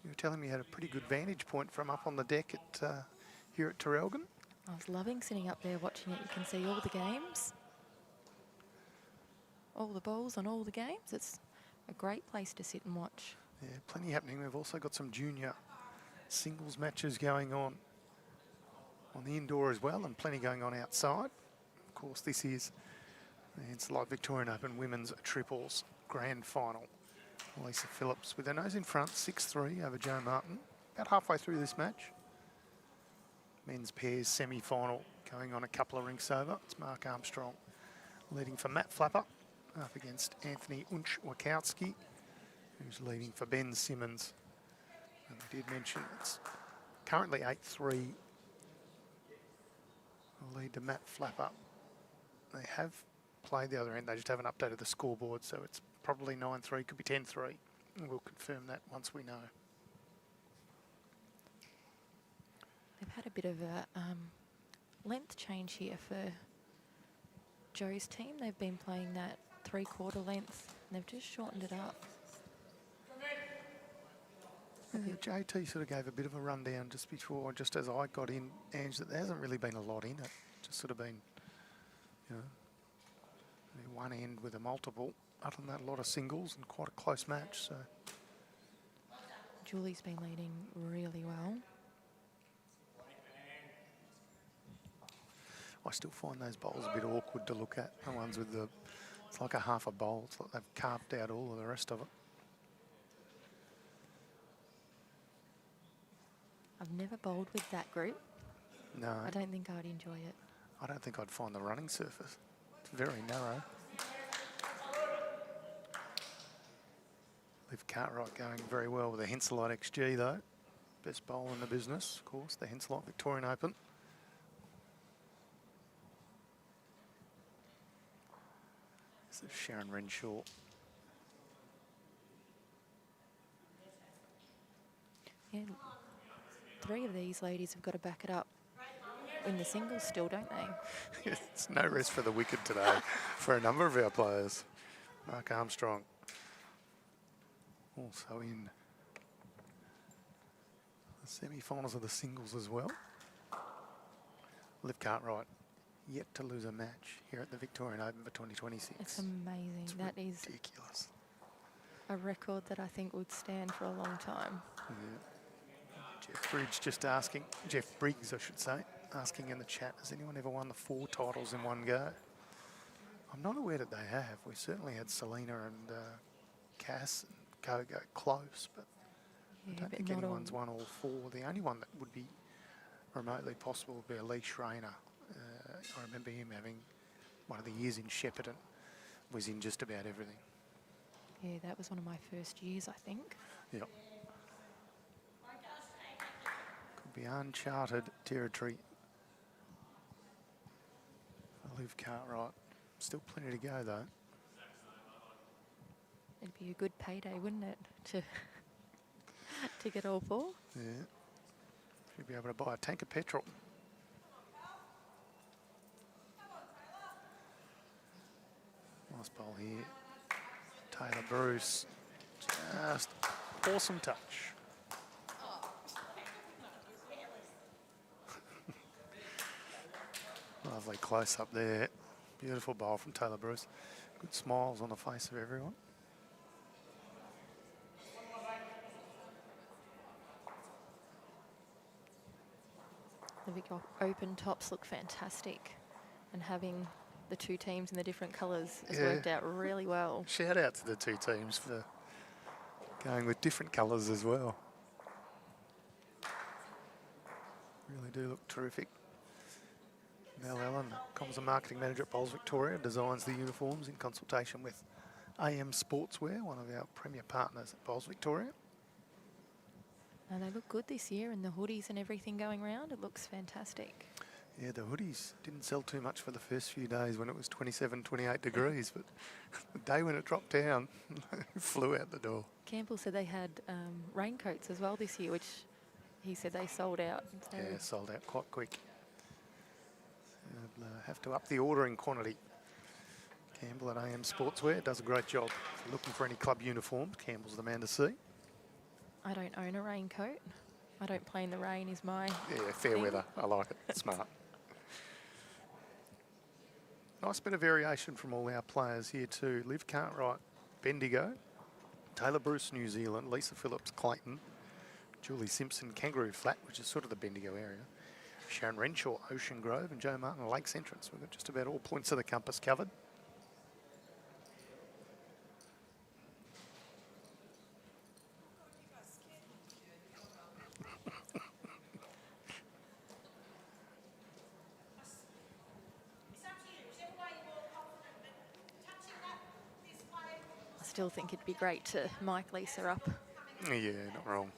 you were telling me you had a pretty good vantage point from up on the deck at here at Traralgon. I was loving sitting up there watching it. You can see all the games, all the balls on all the games. It's a great place to sit and watch. Yeah, plenty happening. We've also got some junior singles matches going on the indoor as well, and plenty going on outside. Of course, this is the Insular Victorian Open Women's Triples Grand Final. Lisa Phillips with her nose in front, 6-3 over Joe Martin. About halfway through this match. Men's pairs semi-final going on a couple of rinks over. It's Mark Armstrong leading for Matt Flapper up against Anthony Unch-Wakowski, who's leading for Ben Simmons. And I did mention it's currently 8-3. Lead to Matt Flapper. They have played the other end. They just haven't updated the scoreboard, so it's probably 9-3, could be 10-3. We'll confirm that once we know. They've had a bit of a length change here for Joe's team, they've been playing that 3/4 length, and they've just shortened it up. Yeah, JT sort of gave a bit of a rundown just before, just as I got in, Ange, that there hasn't really been a lot in it. Just sort of been, you know, one end with a multiple. Other than that, a lot of singles and quite a close match. So Julie's been leading really well. I still find those bowls a bit awkward to look at. The ones with the, it's like a half a bowl. It's like they've carved out all of the rest of it. I've never bowled with that group. No, I don't think I'd enjoy it. I don't think I'd find the running surface. It's very narrow. Liv Cartwright going very well with a Henselite XG though. Best bowl in the business, of course, the Henselite Victorian Open. This is Sharon Renshaw. Yeah, 3 of these ladies have got to back it up in the singles still, don't they? It's no rest for the wicked today for a number of our players. Mark Armstrong also in the semi-finals of the singles as well. Liv Cartwright yet to lose a match here at the Victorian Open for 2026. It's amazing. It's That is ridiculous. a record that I think would stand for a long time. Yeah. Jeff Bridge just asking, Jeff Briggs I should say, asking in the chat, has anyone ever won the 4 titles in one go? I'm not aware that they have. We certainly had Selena and Cass and Kogo close, but Yeah, I don't but think not all. anyone's won all 4. The only one that would be remotely possible would be Lee Schreiner. I remember him having one of the years in Shepparton, was in just about everything. Yeah, that was one of my first years, I think. Yep. Could be uncharted territory for Liv Cartwright. Still plenty to go though. It'd be a good payday, wouldn't it, to get all 4? Yeah. She'll be able to buy a tank of petrol. Nice bowl here. Taylor Bruce. Just awesome touch. Lovely close up there. Beautiful bowl from Taylor Bruce. Good smiles on the face of everyone. The Vic Open tops look fantastic, and having the 2 teams in the different colours has worked out really well. Shout out to the 2 teams for going with different colours as well. Really do look terrific. Mel Allen, comms and marketing manager at Bowls Victoria, designs the uniforms in consultation with AM Sportswear, one of our premier partners at Bowls Victoria. And they look good this year, and the hoodies and everything going around, it looks fantastic. Yeah, the hoodies didn't sell too much for the first few days when it was 27, 28 degrees, but the day when it dropped down, flew out the door. Campbell said they had raincoats as well this year, which he said they sold out. So Yeah, sold out quite quick. They'll have to up the ordering quantity. Campbell at AM Sportswear does a great job. If you're looking for any club uniforms, Campbell's the man to see. I don't own a raincoat. I don't play in the rain is my Yeah, fair thing. weather. I like it. Smart. Nice bit of variation from all our players here too. Liv Cartwright, Bendigo. Taylor Bruce, New Zealand. Lisa Phillips, Clayton. Julie Simpson, Kangaroo Flat, which is sort of the Bendigo area. Sharon Renshaw, Ocean Grove. And Joe Martin, Lakes Entrance. We've got just about all points of the compass covered. I still think it'd be great to mic Lisa up. Yeah, not wrong.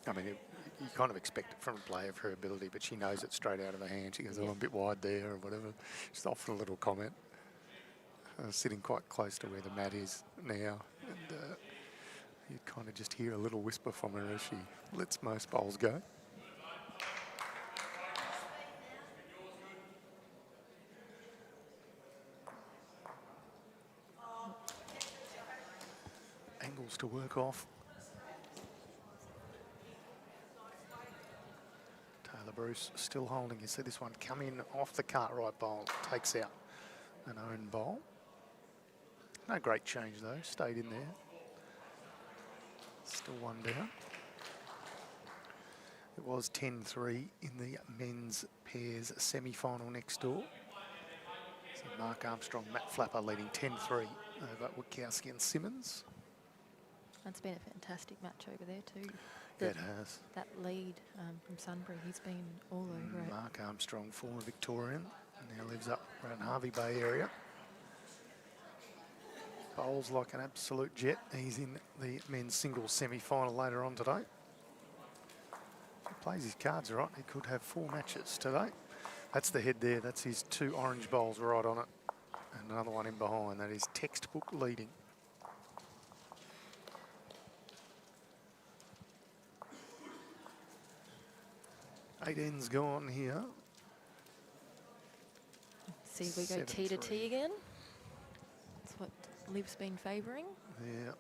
I mean, you kind of expect it from a player of her ability, but she knows it straight out of her hand. She goes, oh, I'm a bit wide there or whatever. Just often a little comment. Sitting quite close to where the mat is now. And you kind of just hear a little whisper from her as she lets most bowls go. balls to work off. Taylor Bruce still holding. You see this one come in off the Cartwright bowl, takes out an own bowl. No great change though, stayed in there. Still one down. It was 10-3 in the men's pairs semi-final next door. So Mark Armstrong, Matt Flapper leading 10-3 over Witkowski and Simmons. It's been a fantastic match over there too. It has. That lead from Sunbury, he's been all over it. Mark Armstrong, former Victorian, now lives up around Harvey Bay area. Bowls like an absolute jet. He's in the men's singles semi-final later on today. If he plays his cards right, he could have 4 matches today. That's the head there. That's his 2 orange bowls right on it. And another one in behind. That is textbook leading. Eight ends gone here. See, we go T to T again. That's what Liv's been favouring. Yeah.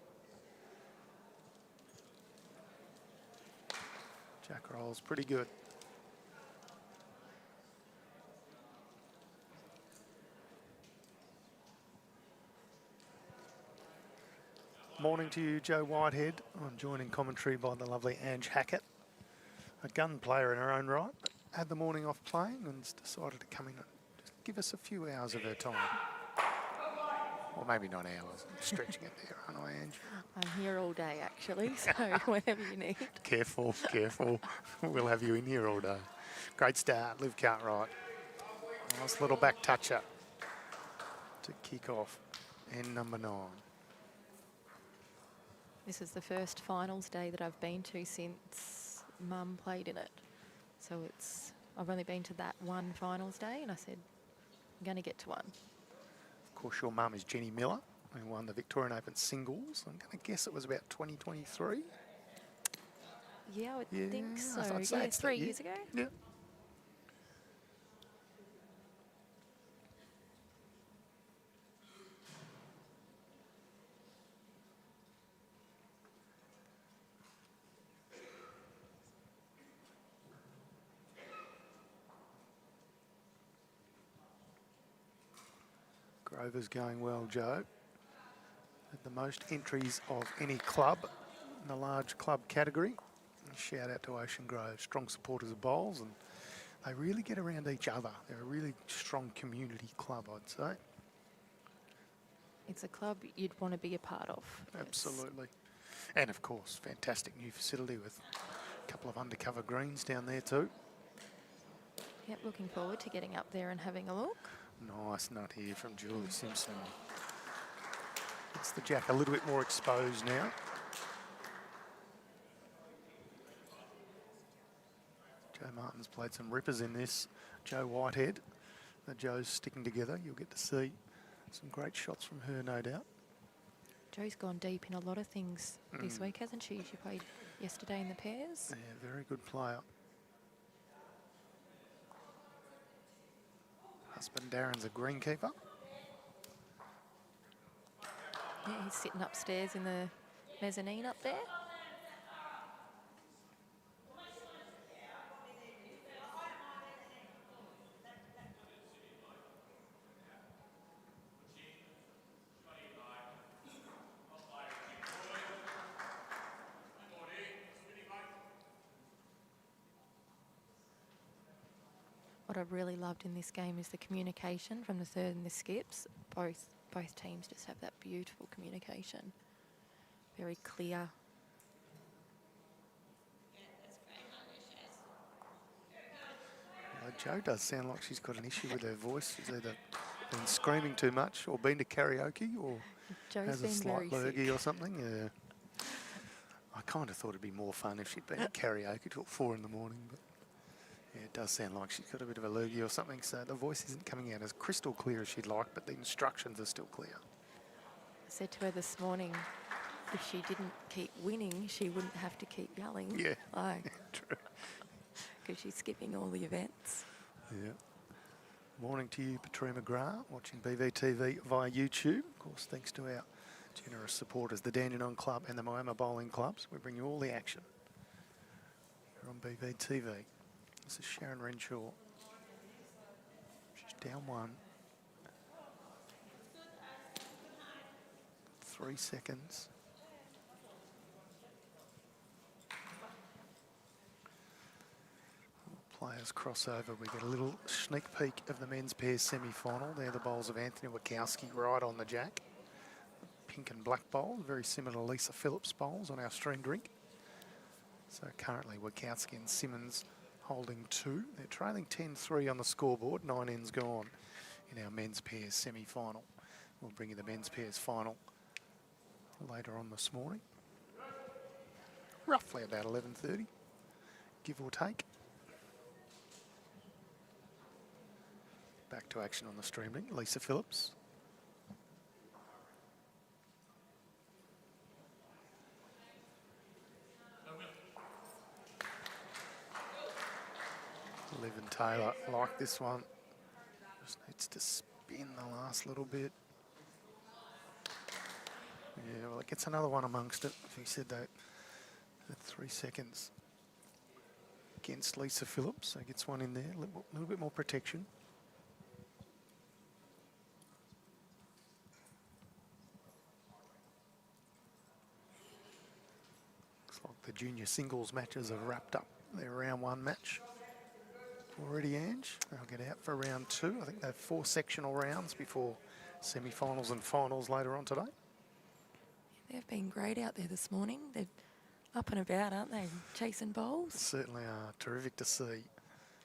Jack roll's pretty good. Morning to you, Joe Whitehead. I'm joined in commentary by the lovely Ange Hackett, a gun player in her own right, but had the morning off playing and has decided to come in and just give us a few hours of her time. Or maybe not hours, I'm stretching it there, aren't I, Ange? I'm here all day actually, so whenever you need. Careful, careful. We'll have you in here all day. Great start, Liv Cartwright. Nice little back toucher to kick off. End number 9. This is the first finals day that I've been to since Mum played in it. So I've only been to that one finals day, and I said, I'm going to get to one. Of course, your mum is Jenny Miller, who won the Victorian Open singles. I'm going to guess it was about 2023. Yeah, I would think so. I'd say Yeah, it's 3 years ago. Yeah. Grover's going well, Joe. Had the most entries of any club in the large club category. And shout out to Ocean Grove, strong supporters of bowls, and they really get around each other. They're a really strong community club, I'd say. It's a club you'd want to be a part of. Absolutely. And of course, fantastic new facility with a couple of undercover greens down there too. Yep, looking forward to getting up there and having a look. Nice nut here from Julie Simpson. It's the jack a little bit more exposed now. Joe Martin's played some rippers in this. Joe Whitehead. The Joe's sticking together. You'll get to see some great shots from her, no doubt. Joe's gone deep in a lot of things this week, hasn't she? She played yesterday in the pairs. Yeah, very good player. Husband Darren's a greenkeeper. Yeah, he's sitting upstairs in the mezzanine up there. What I've really loved in this game is the communication from the third and the skips. Both teams just have that beautiful communication. Very clear. Jo does sound like she's got an issue with her voice. She's either been screaming too much or been to karaoke or Jo's has a been slight very lurgy sick. or something. Yeah. I kind of thought it'd be more fun if she'd been at karaoke till 4 in the morning. But yeah, it does sound like she's got a bit of a lurgy or something, so the voice isn't coming out as crystal clear as she'd like, but the instructions are still clear. I said to her this morning, if she didn't keep winning, she wouldn't have to keep yelling. Yeah, Like, true. because she's skipping all the events. Yeah. Morning to you, Patricia McGrath, watching BVTV via YouTube. Of course, thanks to our Generous supporters, the Dandenong Club and the Moama Bowling Clubs. We bring you all the action here on BVTV. This is Sharon Renshaw. She's down 1. 3 seconds. Players cross over. We get a little sneak peek of the men's pairs semi-final. They're the bowls of Anthony Wachowski right on the jack. Pink and black bowl, very similar to Lisa Phillips bowls on our stream drink. So currently Wachowski and Simmons holding 2. They're trailing 10-3 on the scoreboard. 9 ends gone in our men's pairs semi-final. We'll bring you the men's pairs final later on this morning. Roughly about 11:30, give or take. Back to action on the stream link. Lisa Phillips. Liv and Taylor like this one. Just needs to spin the last little bit. Yeah, well, it gets another one amongst it. If he said that at 3 seconds against Lisa Phillips, so gets one in there. A little bit more protection. The junior singles matches have wrapped up their round 1 match already, Ange. They'll get out for round 2. I think they have 4 sectional rounds before semi-finals and finals later on today. They've been great out there this morning. They're up and about, aren't they? Chasing bowls. Certainly are. Terrific to see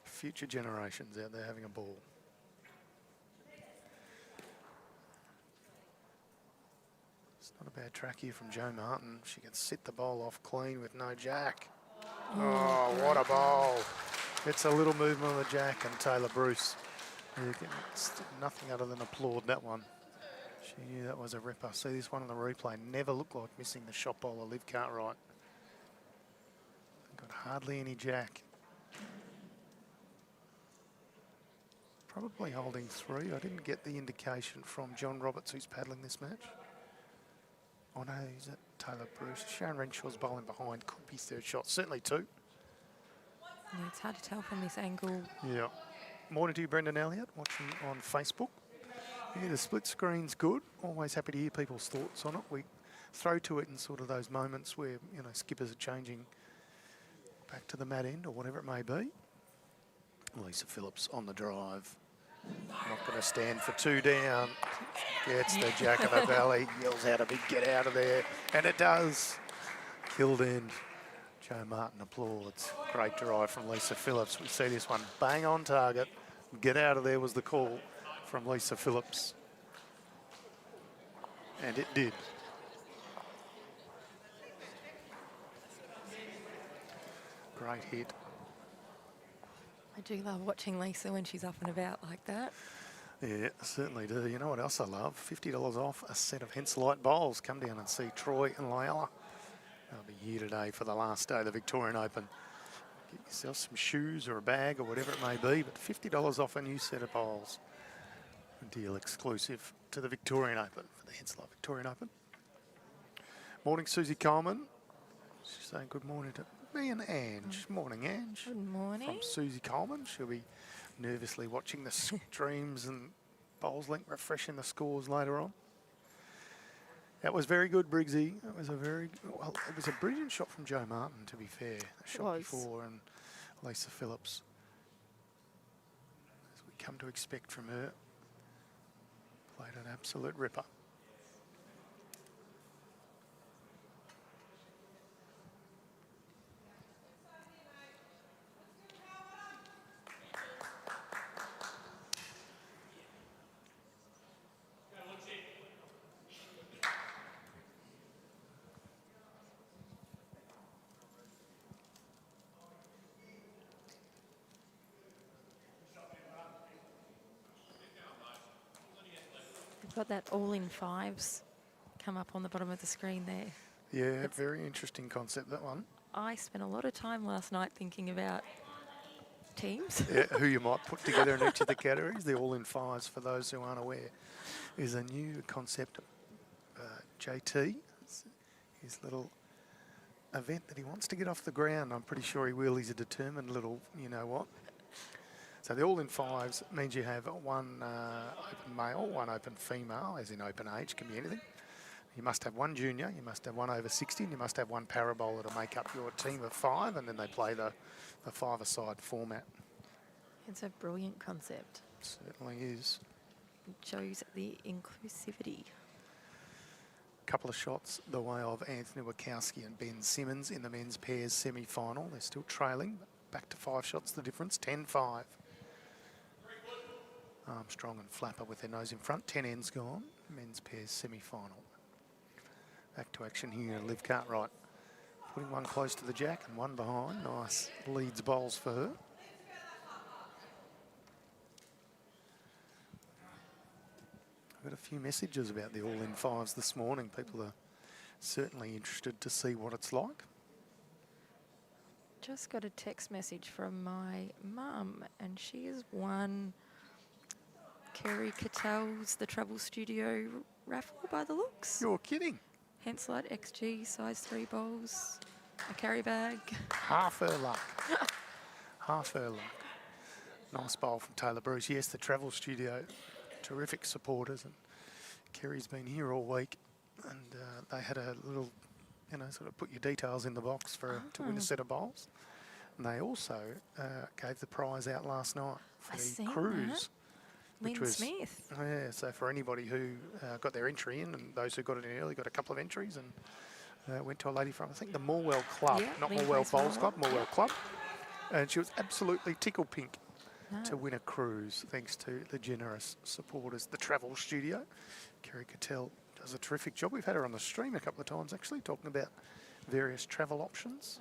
future generations out there having a ball. Not a bad track here from Jo Martin. She can sit the bowl off clean with no jack. Oh, what a bowl. It's a little movement on the jack, and Taylor Bruce. Nothing other than applaud that one. She knew that was a ripper. See this one on the replay. Never looked like missing the shot bowler, Liv Cartwright. Got hardly any jack. Probably holding 3. I didn't get the indication from John Roberts, who's paddling this match. Oh no, is it Taylor Bruce? Sharon Renshaw's bowling behind. Could be 3rd shot. Certainly 2. Yeah, it's hard to tell from this angle. Yeah. Morning to you, Brendan Elliott, watching on Facebook. Yeah, the split screen's good. Always happy to hear people's thoughts on it. We throw to it in sort of those moments where, you know, skippers are changing back to the mat end or whatever it may be. Lisa Phillips on the drive. Not going to stand for 2 down. Gets the jack of the valley. Yells out a big get out of there. And it does. Killed in. Jo Martin applauds. Great drive from Lisa Phillips. We see this one bang on target. Get out of there was the call from Lisa Phillips. And it did. Great hit. I do love watching Lisa when she's up and about like that. Yeah, certainly do. You know what else I love? $50 off a set of Henselite bowls. Come down and see Troy and Layla. They'll be here today for the last day of the Victorian Open. Get yourself some shoes or a bag or whatever it may be, but $50 off a new set of bowls. A deal exclusive to the Victorian Open, for the Henselite Victorian Open. Morning, Susie Coleman. She's saying good morning to me and Ange. Morning, Ange. Good morning. From Susie Coleman. She'll be nervously watching the streams and bowls link, refreshing the scores later on. That was very good, Briggsy. That was a very, well, it was a brilliant shot from Jo Martin, to be fair. The shot before, and Lisa Phillips. As we come to expect from her. Played an absolute ripper. Got that all in 5s come up on the bottom of the screen there. Yeah, very interesting concept, that one. I spent a lot of time last night thinking about teams. Yeah, who you might put together in each of the categories. The all in 5s, for those who aren't aware, is a new concept JT. It's his little event that he wants to get off the ground. I'm pretty sure he will. He's a determined little, you know what. So the all in fives means you have one open male, one open female, as in open age, can be anything. You must have one junior, you must have one over 60, and you must have one parabola to make up your team of 5, and then they play the 5-a-side format. It's a brilliant concept. Certainly is. It shows the inclusivity. Couple of shots the way of Anthony Wachowski and Ben Simmons in the men's pairs semi-final. They're still trailing, but back to 5 shots the difference, 10-5. Armstrong and Flapper with their nose in front, 10 ends gone, men's pairs semi-final. Back to action here, Liv Cartwright putting one close to the jack and one behind. Nice leads bowls for her. I've got a few messages about the all-in-fives this morning. People are certainly interested to see what it's like. Just got a text message from my mum, and she has won Kerry Cattell's The Travel Studio raffle by the looks. You're kidding. Henslite XG, size 3 bowls, a carry bag. Half her luck. Half her luck. Nice bowl from Taylor Bruce. Yes, the Travel Studio, terrific supporters. And Kerry's been here all week, and they had a little, you know, sort of put your details in the box for to win a set of bowls. And they also gave the prize out last night for the cruise. Lynn Smith. Yeah, so for anybody who got their entry in, and those who got it in early got a couple of entries, and went to a lady from, I think, the Morwell Club, not Morwell Bowls Club, Morwell Club. And she was absolutely tickle pink to win a cruise, thanks to the generous supporters. The Travel Studio. Kerry Cattell does a terrific job. We've had her on the stream a couple of times, actually, talking about various travel options,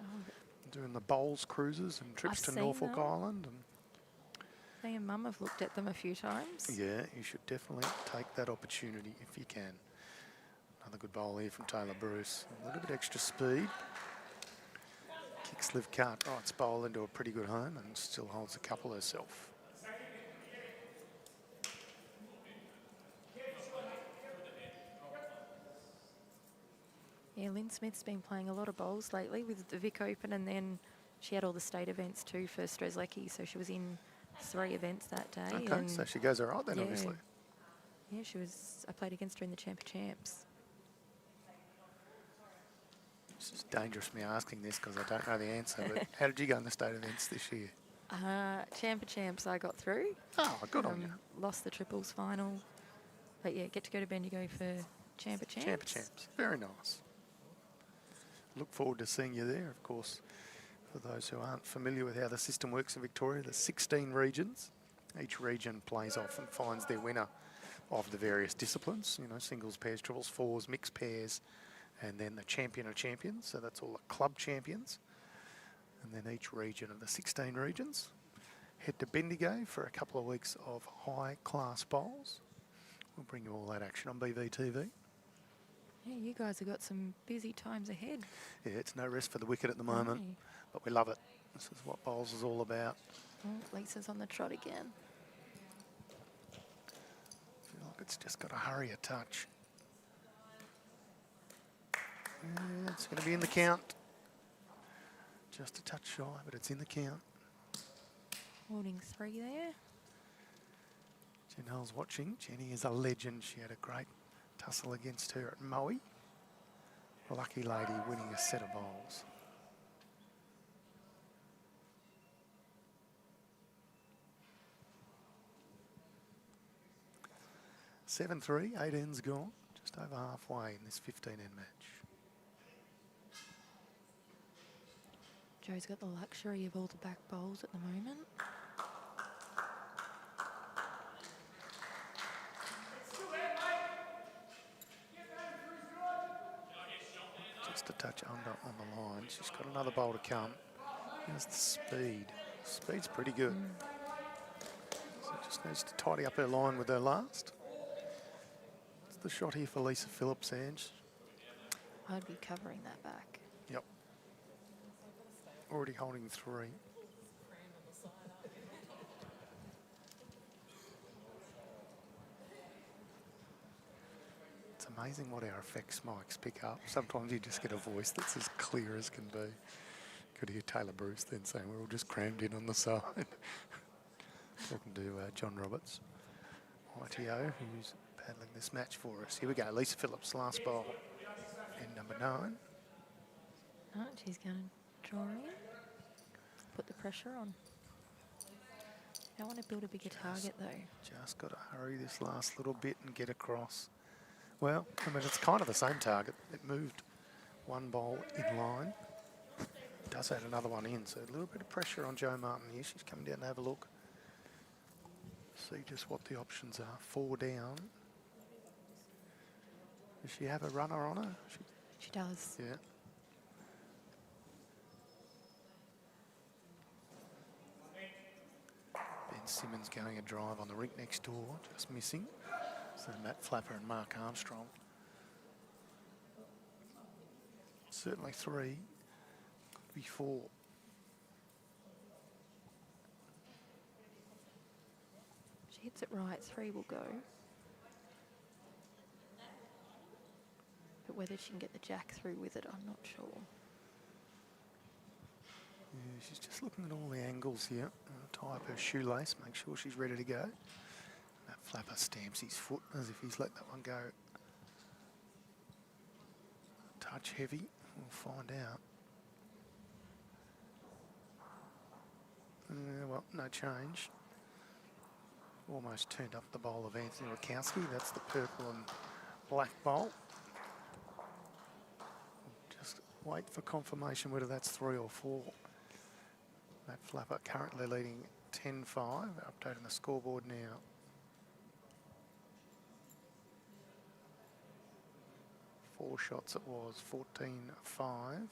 doing the bowls cruises and trips to Norfolk Island. And me and Mum have looked at them a few times. yeah, you should definitely take that opportunity if you can. Another good bowl here from Taylor Bruce. A little bit extra speed. Kicks Liv Cartwright's bowl into a pretty good home and still holds a couple herself. Yeah, Lynn Smith's been playing a lot of bowls lately with the Vic Open, and then she had all the state events too for Strzelecki, so she was in 3 events that day. Okay, and so she goes all right then, obviously. Yeah, she was. I played against her in the Champ of Champs. It's just dangerous me asking this because I don't know the answer, but how did you go in the state events this year? Champ of Champs, I got through. Oh, good on you. Lost the triples final. But yeah, get to go to Bendigo for Champ of Champs. Champ of Champs, very nice. Look forward to seeing you there, of course. For those who aren't familiar with how the system works in Victoria, there's 16 regions. Each region plays off and finds their winner of the various disciplines, you know, singles, pairs, triples, fours, mixed pairs, and then the champion of champions. So that's all the club champions. And then each region of the 16 regions head to Bendigo for a couple of weeks of high-class bowls. We'll bring you all that action on BVTV. Yeah, you guys have got some busy times ahead. Yeah, it's no rest for the wicket at the moment, but we love it. This is what bowls is all about. Oh, Lisa's on the trot again. I feel like it's just got to hurry a touch. Yeah, it's going to be in the count. Just a touch shy, but it's in the count. Holding 3 there. Jen Hull's watching. Jenny is a legend. She had a great tussle against her at Moe. A lucky lady winning a set of bowls. (7-3), 8 ends gone. Just over halfway in this 15-end match. Joe's got the luxury of all the back bowls at the moment. Just a touch under on the line. She's got another bowl to come. Here's the speed. Speed's pretty good. So just needs to tidy up her line with her last. It's the shot here for Lisa Phillips, Ange. I'd be covering that back. Yep. Already holding 3. It's amazing what our effects mics pick up. Sometimes you just get a voice that's as clear as can be. Could hear Taylor Bruce then saying we're all just crammed in on the side. Talking to John Roberts, ITO, who's paddling this match for us. Here we go, Lisa Phillips, last bowl, and number 9. Oh, she's going to draw in, put the pressure on. Don't want to build a bigger target though. Just got to hurry this last little bit and get across. Well, I mean, it's kind of the same target. It moved one bowl in line. It does add another one in, so a little bit of pressure on Jo Martin here. She's coming down to have a look. See just what the options are. 4 down. Does she have a runner on her? She does. Yeah. Ben Simmons going a drive on the rink next door, just missing. So Matt Flapper and Mark Armstrong. Certainly 3, could be 4. She hits it right, 3 will go. But whether she can get the jack through with it, I'm not sure. Yeah, she's just looking at all the angles here. Tie up her shoelace, make sure she's ready to go. That Flapper stamps his foot as if he's let that one go. Touch heavy, we'll find out. Well, no change. Almost turned up the bowl of Anthony Rakowski. That's the purple and black bowl. Just wait for confirmation whether that's 3 or 4. That Flapper currently leading 10-5. Updating the scoreboard now. Four shots it was, 14-5.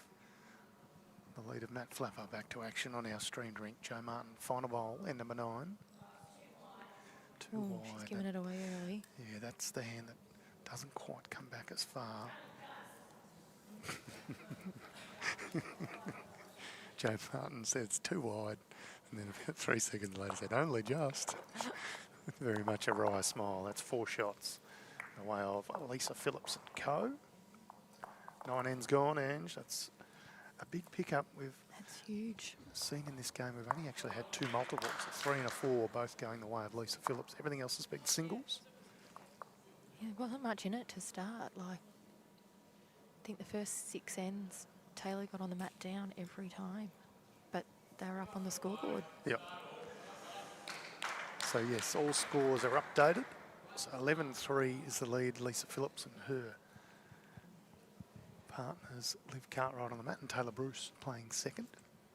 The lead of Matt Flapper back to action on our streamed rink. Jo Martin, final bowl, end number 9. Too wide. She's giving it away early. Yeah, that's the hand that doesn't quite come back as far. Jo Martin said it's too wide, and then about 3 seconds later said, only just. Very much a wry smile. That's 4 shots in the way of Lisa Phillips and co. 9 ends gone, Ange. That's a big pickup we've That's huge. seen in this game. We've only actually had 2 multiples, a 3 and a 4, both going the way of Lisa Phillips. Everything else has been singles. Yeah, there wasn't much in it to start. Like, I think the first 6 ends, Taylor got on the mat down every time, but they were up on the scoreboard. Yep. So yes, all scores are updated. So 11-3 is the lead, Lisa Phillips and her partners Liv Cartwright on the mat and Taylor Bruce playing second.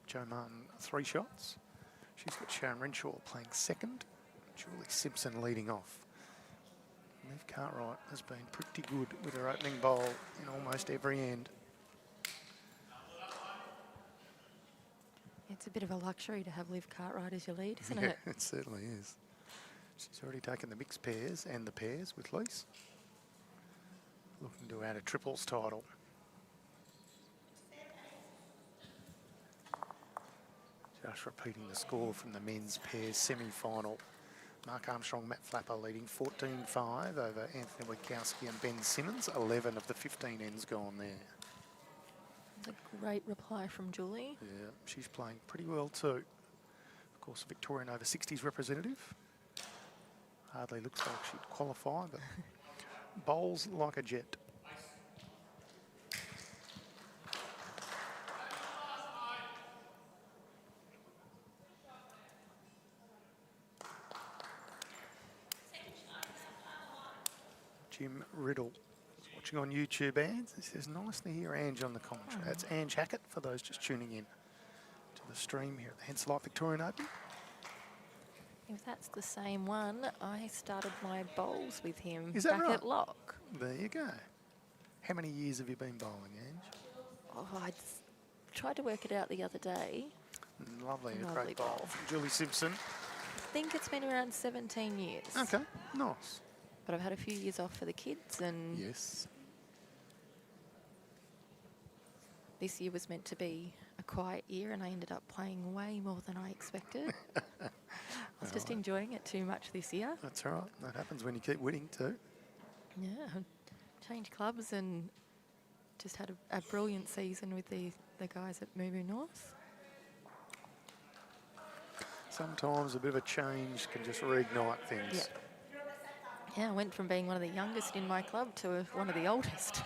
Jo Martin 3 shots. She's got Sharon Renshaw playing second. Julie Simpson leading off. Liv Cartwright has been pretty good with her opening bowl in almost every end. It's a bit of a luxury to have Liv Cartwright as your lead, isn't Yeah, it? it certainly is. She's already taken the mixed pairs and the pairs with Lise. Looking to add a triples title. Just repeating the score from the men's pairs semi-final. Mark Armstrong, Matt Flapper leading 14-5 over Anthony Witkowski and Ben Simmons. 11 of the 15 ends gone there. It's a great reply from Julie. Yeah, she's playing pretty well too. Of course, a Victorian over 60s representative. Hardly looks like she'd qualify, but bowls like a jet. Jim Riddle is watching on YouTube, Ange. He says, nice to hear Ange on the commentary. That's Ange Hackett for those just tuning in to the stream here at the Henselite Victorian Open. If that's the same one, I started my bowls with him Is that back right? at Lock. There you go. How many years have you been bowling, Ange? Oh, I tried to work it out the other day. Lovely, a Lovely great bowl bowl. from Julie Simpson. I think it's been around 17 years. Okay, nice. But I've had a few years off for the kids, and Yes. this year was meant to be a quiet year, and I ended up playing way more than I expected. I was just enjoying it too much this year. That's all right. That happens when you keep winning too. Yeah, I'm changed clubs and just had a brilliant season with the guys at Mumu North. Sometimes a bit of a change can just reignite things. Yeah. Yeah, I went from being one of the youngest in my club to one of the oldest.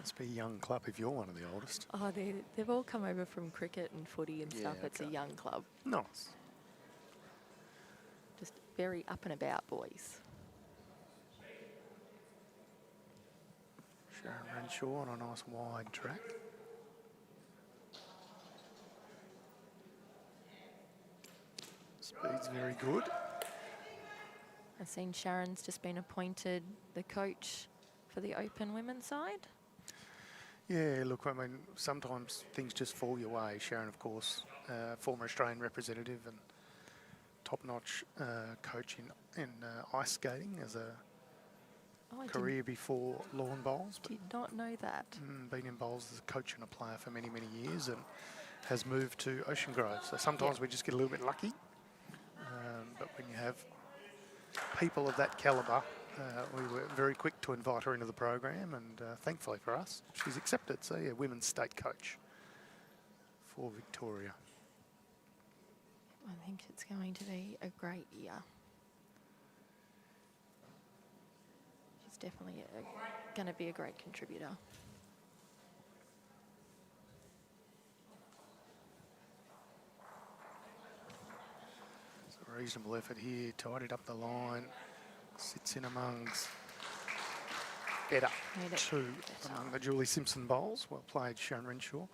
Must be a young club if you're one of the oldest. Oh, they've all come over from cricket and footy and stuff. It's a okay. young club. Nice. Just very up and about boys. Sharon Renshaw on a nice wide track. Speed's very good. I've seen Sharon's just been appointed the coach for the Open women's side. Yeah, look, I mean, sometimes things just fall your way. Sharon, of course, former Australian representative and top-notch coach in ice skating as a career before lawn bowls. Did not know that. Been in bowls as a coach and a player for many, many years and has moved to Ocean Grove. So sometimes we just get a little bit lucky. But when you have people of that calibre, we were very quick to invite her into the program, and thankfully for us, she's accepted. So yeah, women's state coach for Victoria. I think it's going to be a great year. She's definitely going to be a great contributor. It's a reasonable effort here, tied it up the line, sits in amongst better two among the Julie Simpson bowls. Well played, Sharon Renshaw.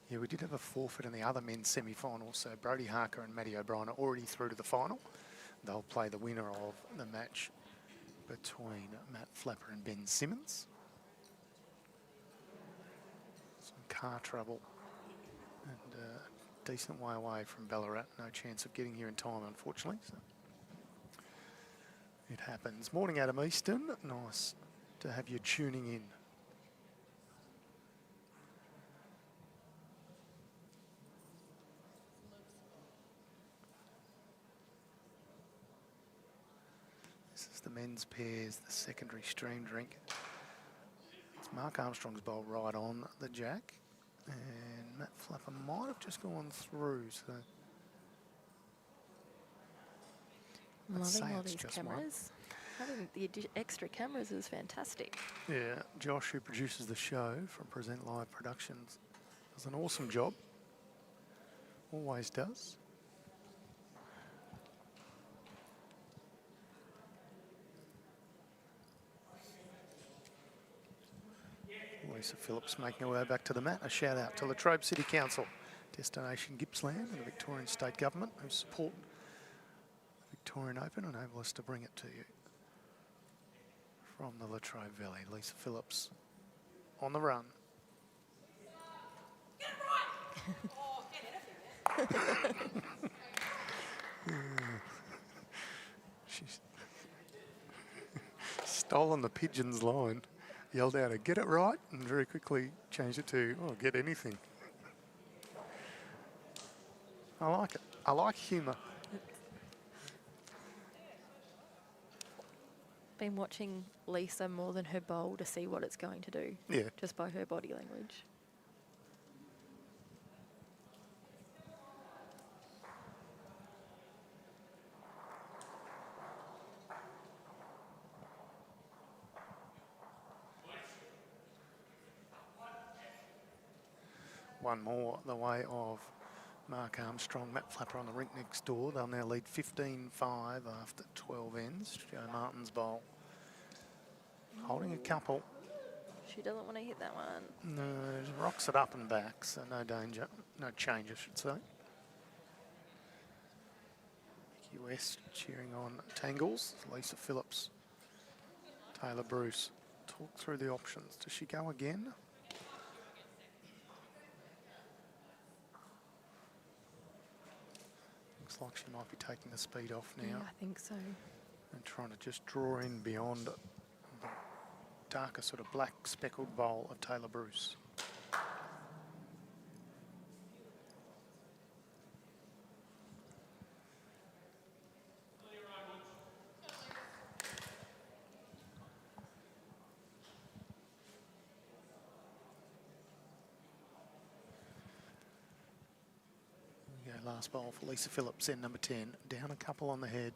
Yeah, we did have a forfeit in the other men's semi-final, so Brodie Harker and Matty O'Brien are already through to the final. They'll play the winner of the match between Matt Flapper and Ben Simmons. Some car trouble and a decent way away from Ballarat. No chance of getting here in time, unfortunately. So it happens. Morning, Adam Easton. Nice to have you tuning in. This is the men's pairs, the secondary stream drink. It's Mark Armstrong's bowl right on the jack. And Matt Flapper might have just gone through, so Loving all these cameras. Having the extra cameras is fantastic. yeah, Josh, who produces the show from Present Live Productions, does an awesome job. Always does. Lisa Phillips making her way back to the mat. A shout out to Latrobe City Council, Destination Gippsland and the Victorian State Government who support the Victorian Open and enable us to bring it to you from the Latrobe Valley. Lisa Phillips on the run. She's stolen the pigeon's line. Yelled out, "Get it right," and very quickly changed it to, "Oh, get anything." I like it. I like humour. Been watching Lisa more than her bowl to see what it's going to do. Yeah. Just by her body language. One more the way of Mark Armstrong, Matt Flapper on the rink next door. They'll now lead 15-5 after 12 ends. Joe Martin's bowl holding a couple. She doesn't want to hit that one. No, just rocks it up and back, so no danger, no change, I should say. Mickey West cheering on Tangles. Lisa Phillips, Taylor Bruce. Talk through the options. Does she go again? Looks like she might be taking the speed off now. Yeah, I think so. And trying to just draw in beyond the darker sort of black speckled bowl of Taylor Bruce. last bowl for Lisa Phillips in number 10. Down a couple on the head.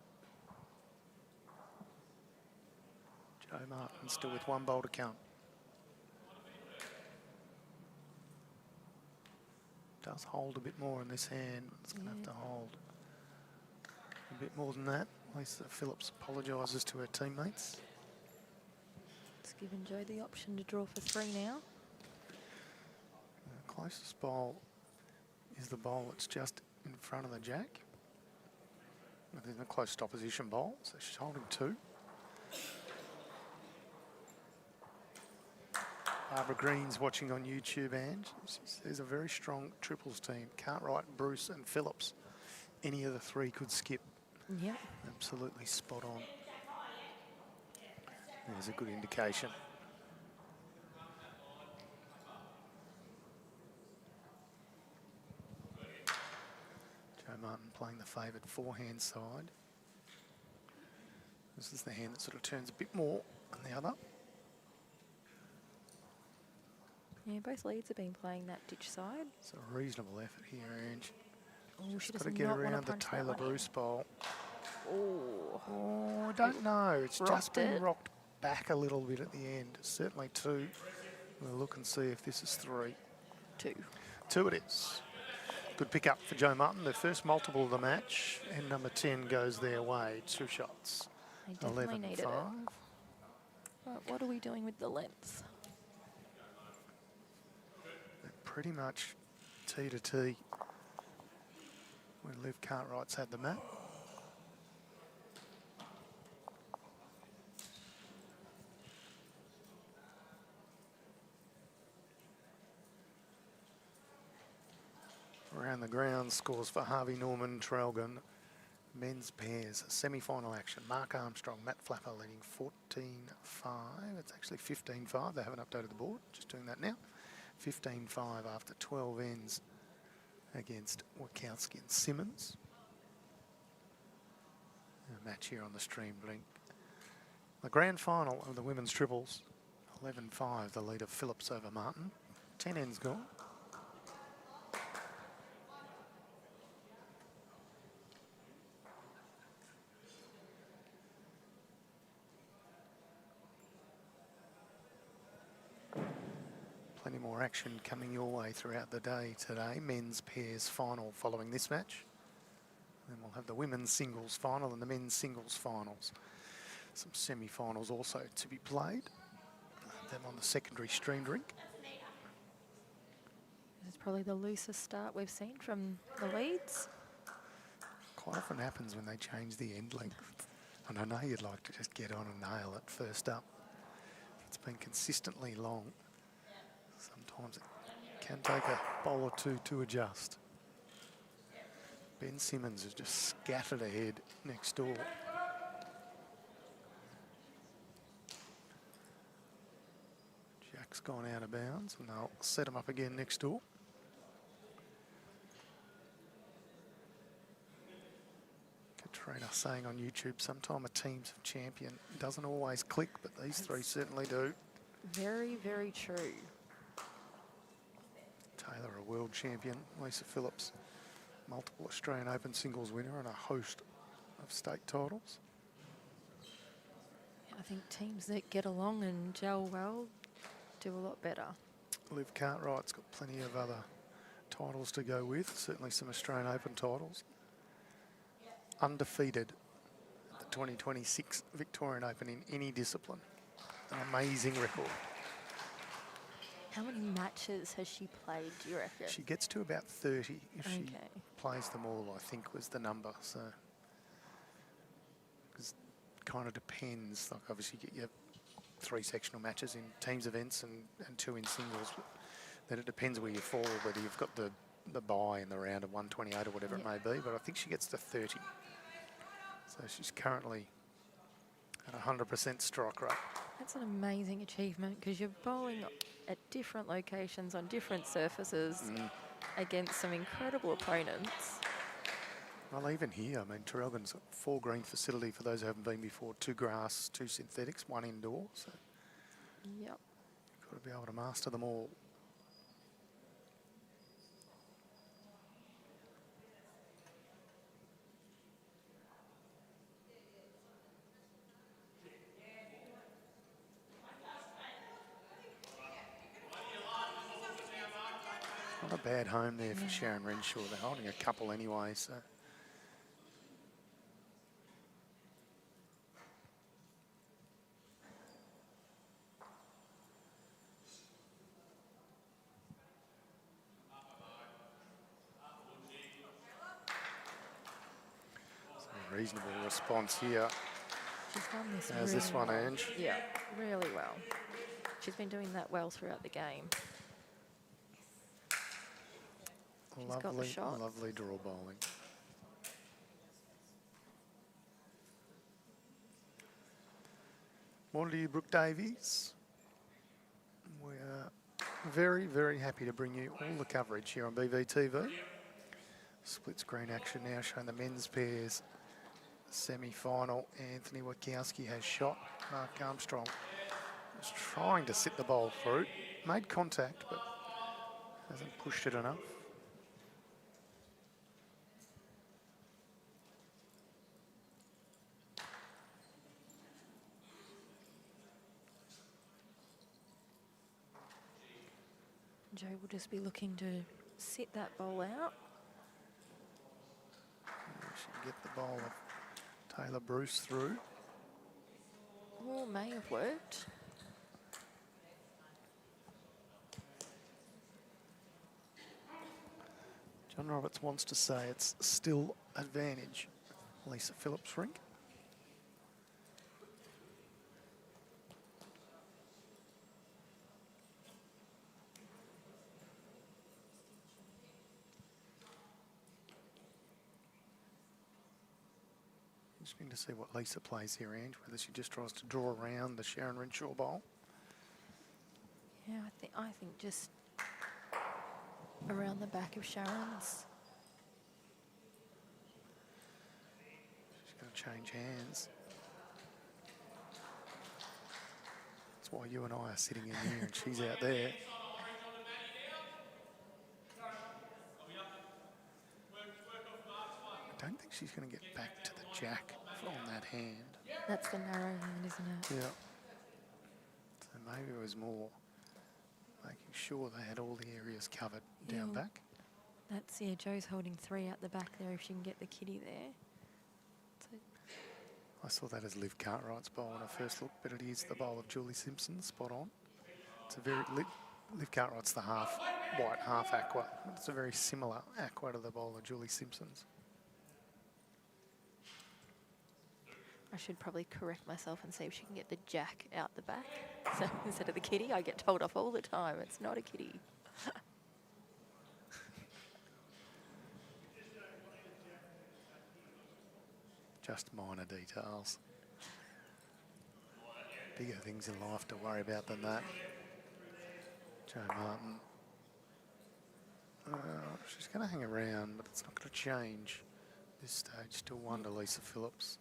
Joe Martin still with one bowl to count. Does hold a bit more in this hand. It's going to have to hold a bit more than that. Lisa Phillips apologises to her teammates. Let's give Joe the option to draw for 3 now. The closest bowl is the bowl that's just in front of the jack. Within the closest opposition bowl, so she's holding 2. Barbara Green's watching on YouTube, and she says there's a very strong triples team. Cartwright, Bruce and Phillips. Any of the 3 could skip. Yep. Absolutely spot on. There's a good indication. Joe Martin playing the favoured forehand side. This is the hand that sort of turns a bit more than the other. Yeah, both leads have been playing that ditch side. It's a reasonable effort here, Ange. Oh, she Got does to get not want around to the punch that Taylor one in. Bruce bowl. Oh, I don't know. It's just rocked been it. rocked back a little bit at the end. Certainly 2. We'll look and see if this is 3. 2. 2 it is. Good pick up for Joe Martin. The first multiple of the match, and number 10 goes their way. 2 shots. They definitely 11-5. needed it. But what are we doing with the length? Pretty much T to T when Liv Cartwright's had the mat. Around the ground, scores for Harvey Norman, Trelgan. Men's pairs, semi-final action. Mark Armstrong, Matt Flapper leading 14-5. It's actually 15-5. They haven't updated the board. Just doing that now. 15-5 after 12 ends against Wachowski and Simmons. A match here on the stream link. The grand final of the women's triples. 11-5, the lead of Phillips over Martin. 10 ends gone. Plenty more action coming your way throughout the day today. Men's pairs final following this match. Then we'll have the women's singles final and the men's singles finals. Some semi-finals also to be played. Them on the secondary streamed rink. It's probably the loosest start we've seen from the leads. Quite often happens when they change the end length. And I know you'd like to just get on and nail it first up. It's been consistently long. Sometimes it can take a bowl or 2 to adjust. Ben Simmons has just scattered ahead next door. Jack's gone out of bounds and they'll set him up again next door. Katrina saying on YouTube, sometime a team's champion doesn't always click, but these 3 certainly do. Very, very true. Taylor, a world champion. Lisa Phillips, multiple Australian Open singles winner and a host of state titles. I think teams that get along and gel well do a lot better. Liv Cartwright's got plenty of other titles to go with, certainly some Australian Open titles. Undefeated at the 2026 Victorian Open in any discipline. An amazing record. How many matches has she played, do you reckon? She gets to about 30 if she Okay. plays them all, I think was the number. So, because it kind of depends. Like obviously you get your 3 sectional matches in teams events and 2 in singles. Then it depends where you fall, whether you've got the bye in the round of 128 or whatever it may be. But I think she gets to 30. So she's currently at 100% strike rate. That's an amazing achievement because you're bowling at different locations on different surfaces against some incredible opponents. Well, even here, I mean, Traralgon's got 4 green facility for those who haven't been before, 2 grass, 2 synthetics, 1 indoor. So Yep. you've got to be able to master them all. bad home there for Sharon Renshaw. They're holding a couple anyway, so. Reasonable response here. She's done this How's this one, well. Ange? Yeah, really well. She's been doing that well throughout the game. She's got the Lovely, shots. lovely draw bowling. Morning to you, Brooke Davies. We are very, very happy to bring you all the coverage here on BVTV. Split screen action now showing the men's pairs semi-final. Anthony Wachowski has shot. Mark Armstrong was trying to sit the ball through. Made contact, but hasn't pushed it enough. Joe will just be looking to sit that ball out. She get the ball of Taylor Bruce through. Or may have worked. John Roberts wants to say it's still advantage. Lisa Phillips rink. Interesting to see what Lisa plays here, Ange, whether she just tries to draw around the Sharon Renshaw bowl. Yeah, I think just around the back of Sharon's. She's going to change hands. That's why you and I are sitting in here and she's out there. I don't think she's going to get back to the jack on that hand. That's the narrow hand, isn't it? Yeah. So maybe it was more making sure they had all the areas covered down Yeah. back. That's, yeah, Joe's holding 3 out the back there if she can get the kitty there. So I saw that as Liv Cartwright's bowl when I first looked, but it is the bowl of Julie Simpson, spot on. It's a very, Liv Cartwright's the half white, half aqua. It's a very similar aqua to the bowl of Julie Simpson's. I should probably correct myself and see if she can get the jack out the back. So instead of the kitty, I get told off all the time. It's not a kitty. Just minor details. Bigger things in life to worry about than that. Joe Martin. She's going to hang around, but it's not going to change this stage. Still 1 to Lisa Phillips.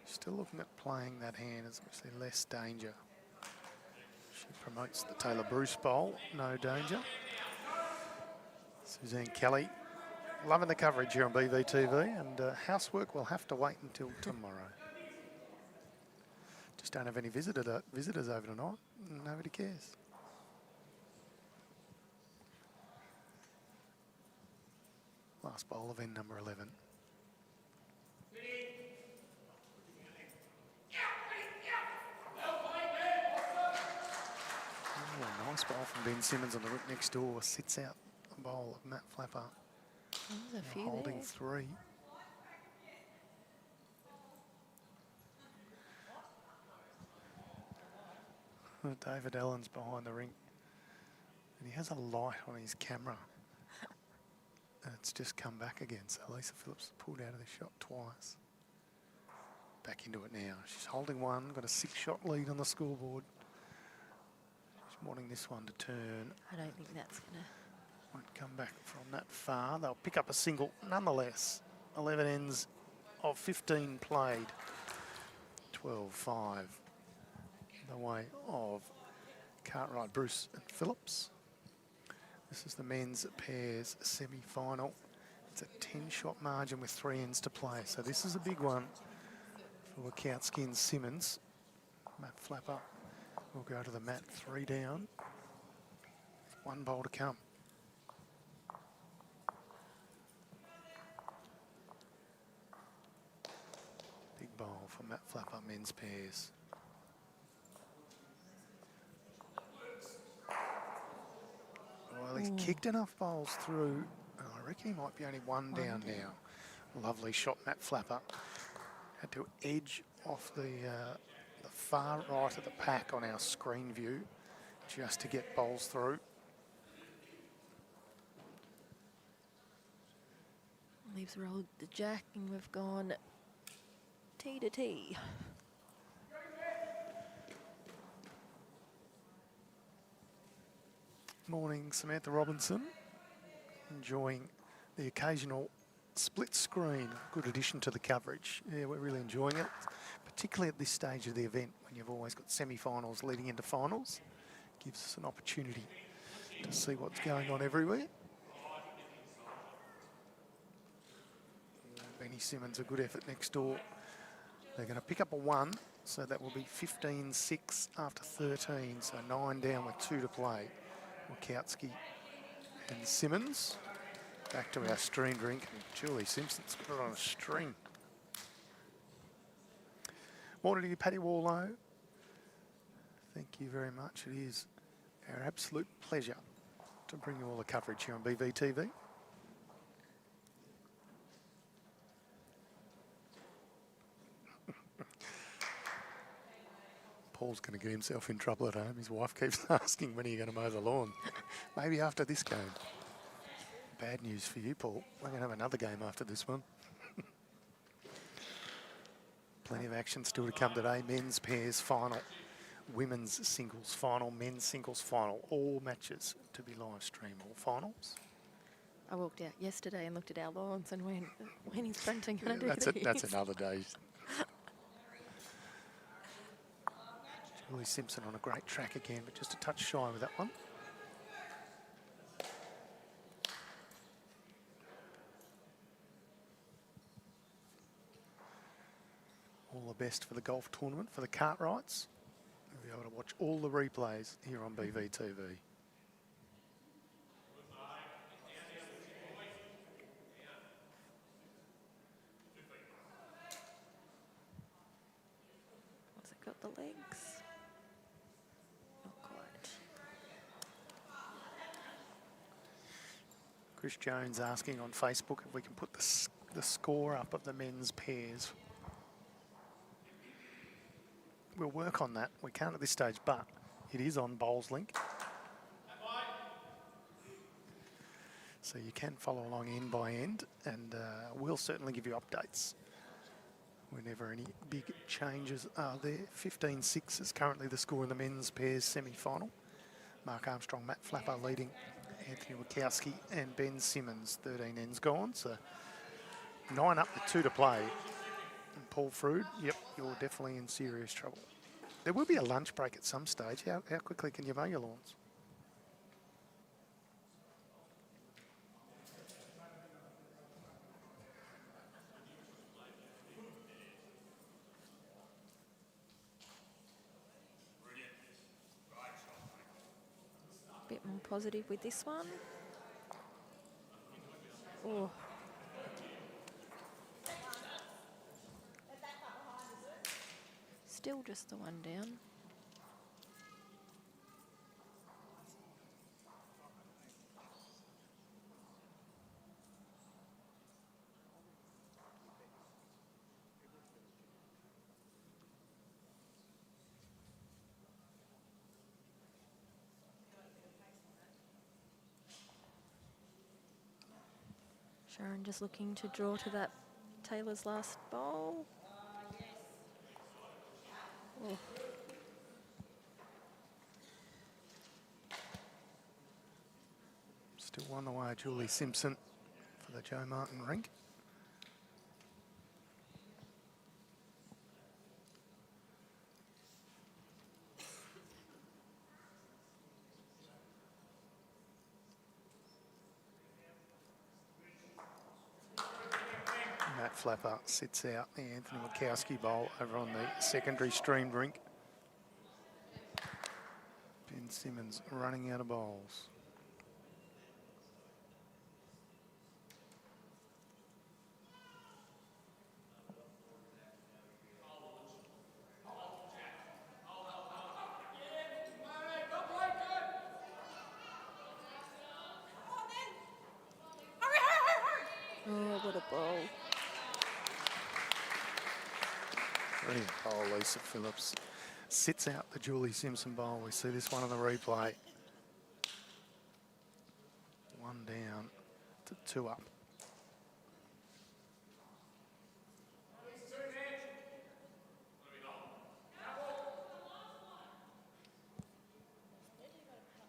She's still looking at playing that hand as obviously less danger. She promotes the Taylor Bruce bowl, no danger. Suzanne Kelly, loving the coverage here on BVTV, and housework will have to wait until tomorrow. Just don't have any visitors over tonight. Nobody cares. Last bowl of end number 11. Oh, nice bowl from Ben Simmons on the rip next door. Sits out a bowl of Matt Flapper. There's a few Holding there. 3. David Allen's behind the ring. And he has a light on his camera. And it's just come back again. So Lisa Phillips pulled out of the shot twice. Back into it now. She's holding 1, got a 6-shot lead on the scoreboard. She's wanting this one to turn. I don't think that's going to... Won't come back from that far. They'll pick up a single nonetheless. 11 ends of 15 played. 12-5. The way of Cartwright, Bruce and Phillips. This is the men's pairs semi-final. It's a 10-shot margin with 3 ends to play. So this is a big one for Wachowski and Simmons. Matt Flapper will go to the mat, 3 down. 1 bowl to come. for Matt Flapper, men's pairs. Well, he's kicked enough bowls through. I reckon he might be only one down now. Lovely shot, Matt Flapper. Had to edge off the far right of the pack on our screen view just to get bowls through. Leaves rolled the jack, and we've gone T to T. Morning, Samantha Robinson. Enjoying the occasional split screen. Good addition to the coverage. Yeah, we're really enjoying it, particularly at this stage of the event when you've always got semi-finals leading into finals. Gives us an opportunity to see what's going on everywhere. Benny Simmons, a good effort next door. They're going to pick up a 1, so that will be 15-6 after 13, so 9 down with 2 to play. Wachowski and Simmons. Back to our stream drink, and Julie Simpson's put it on a string. Morning to you, Paddy Warlow. Thank you very much. It is our absolute pleasure to bring you all the coverage here on BVTV. Paul's going to get himself in trouble at home. His wife keeps asking, when are you going to mow the lawn? Maybe after this game. Bad news for you, Paul. We're going to have another game after this one. Plenty of action still to come today. Men's pairs final, women's singles final, men's singles final. All matches to be live streamed, all finals. I walked out yesterday and looked at our lawns and went, when he's sprinting, can I do That's these? that's another day. Julie Simpson on a great track again, but just a touch shy with that one. All the best for the golf tournament, for the Cartwrights. You'll be able to watch all the replays here on BVTV. Has it got the legs? Not quite. Chris Jones asking on Facebook if we can put the score up of the men's pairs. We'll work on that. We can't at this stage, but it is on Bowls Link. So you can follow along end by end, and we'll certainly give you updates whenever any big changes are there. 15-6 is currently the score in the men's pairs semi-final. Mark Armstrong, Matt Flapper leading Anthony Wachowski and Ben Simmons. 13 ends gone, so 9 up with 2 to play. And Paul Frood, yep, you're definitely in serious trouble. There will be a lunch break at some stage. How quickly can you mow your lawns? Bit more positive with this one. Oh. Still just the 1 down. Sharon just looking to draw to that Taylor's last bowl. Oh. Still on the way, Julie Simpson for the Joe Martin rink. Matt Flapper sits out the Anthony Wachowski bowl over on the secondary streamed rink. Ben Simmons running out of bowls. Brilliant bowl, Lisa Phillips. Sits out the Julie Simpson bowl. We see this one on the replay. 1 down to 2 up.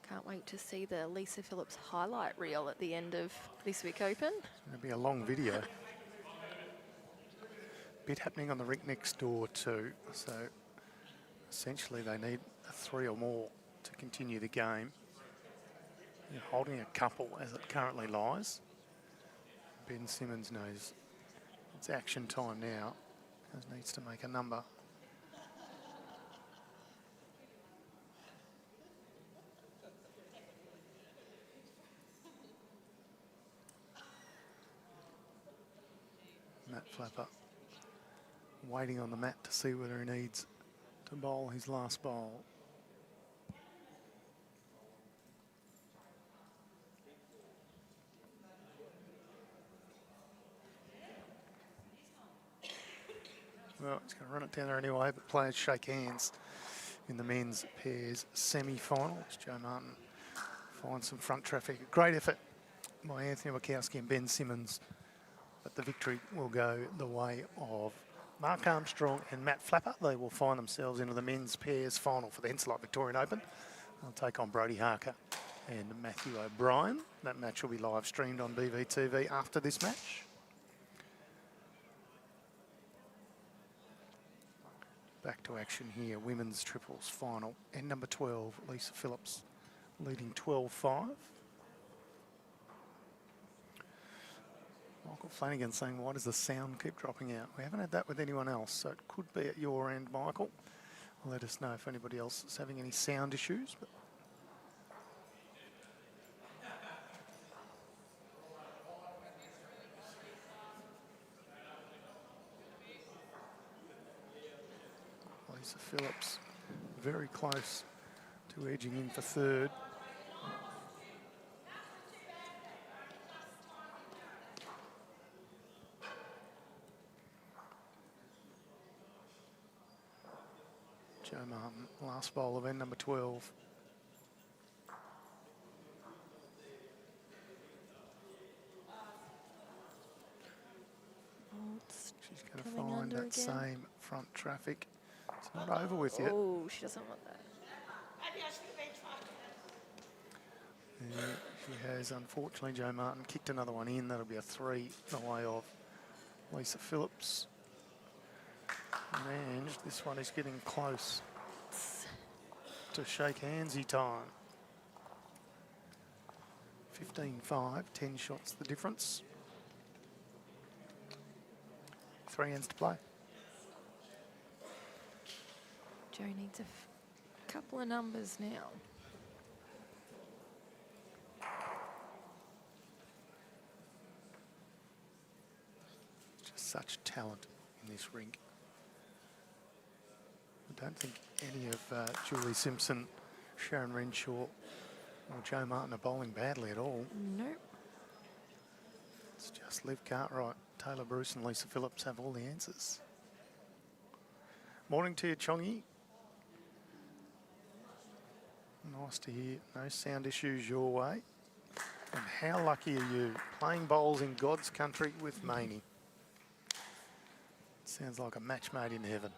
Can't wait to see the Lisa Phillips highlight reel at the end of this week Open. It'll be a long video. Bit happening on the rink next door too. So essentially they need 3 or more to continue the game. They're holding a couple as it currently lies. Ben Simmons knows it's action time now. Needs to make a number. Matt Flapper waiting on the mat to see whether he needs to bowl his last bowl. Well, he's going to run it down there anyway, but players shake hands in the men's pairs semi-final. Joe Martin finds some front traffic. Great effort by Anthony Wachowski and Ben Simmons, but the victory will go the way of Mark Armstrong and Matt Flapper. They will find themselves into the men's pairs final for the Henslite Victorian Open. They'll take on Brody Harker and Matthew O'Brien. That match will be live streamed on BVTV after this match. Back to action here, women's triples final. And number 12, Lisa Phillips, leading 12-5. Michael Flanagan saying, why does the sound keep dropping out? We haven't had that with anyone else, so it could be at your end, Michael. Let us know if anybody else is having any sound issues. But Lisa Phillips very close to edging in for third. Joe Martin, last bowl of end number 12. She's going to find that same front traffic. It's not over with yet. Oh, she doesn't want that. Yeah, she has, unfortunately, Joe Martin kicked another one in. That'll be a 3 the way of Lisa Phillips. And this one is getting close to shake handsy time. 15-5, 10 shots the difference. 3 ends to play. Joe needs a couple of numbers now. Just such talent in this rink. I don't think any of Julie Simpson, Sharon Renshaw or Joe Martin are bowling badly at all. Nope. It's just Liv Cartwright, Taylor Bruce and Lisa Phillips have all the answers. Morning to you, Chongi. Nice to hear. No sound issues your way. And how lucky are you playing bowls in God's country with Maney? Sounds like a match made in heaven.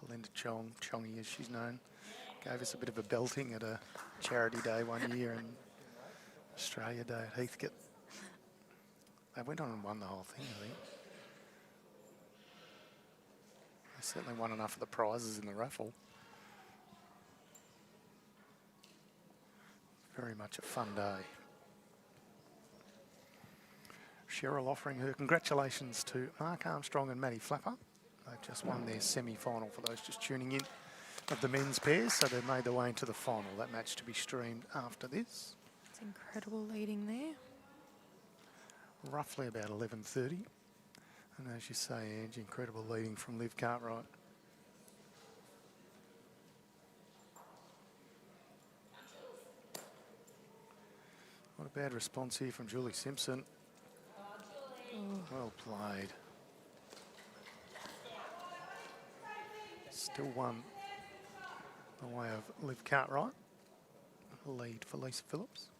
Belinda Chong, Chongy as she's known, gave us a bit of a belting at a charity day one year and Australia Day at Heathcote. They went on and won the whole thing, I think. They certainly won enough of the prizes in the raffle. Very much a fun day. Cheryl offering her congratulations to Mark Armstrong and Matty Flapper. They've just won their semi-final for those just tuning in of the men's pairs, so they've made their way into the final. That match to be streamed after this. It's incredible leading there. roughly about 11:30. And as you say, Ange, incredible leading from Liv Cartwright. Not a bad response here from Julie Simpson. Well played. Still one the way of Liv Cartwright. Lead for Lisa Phillips.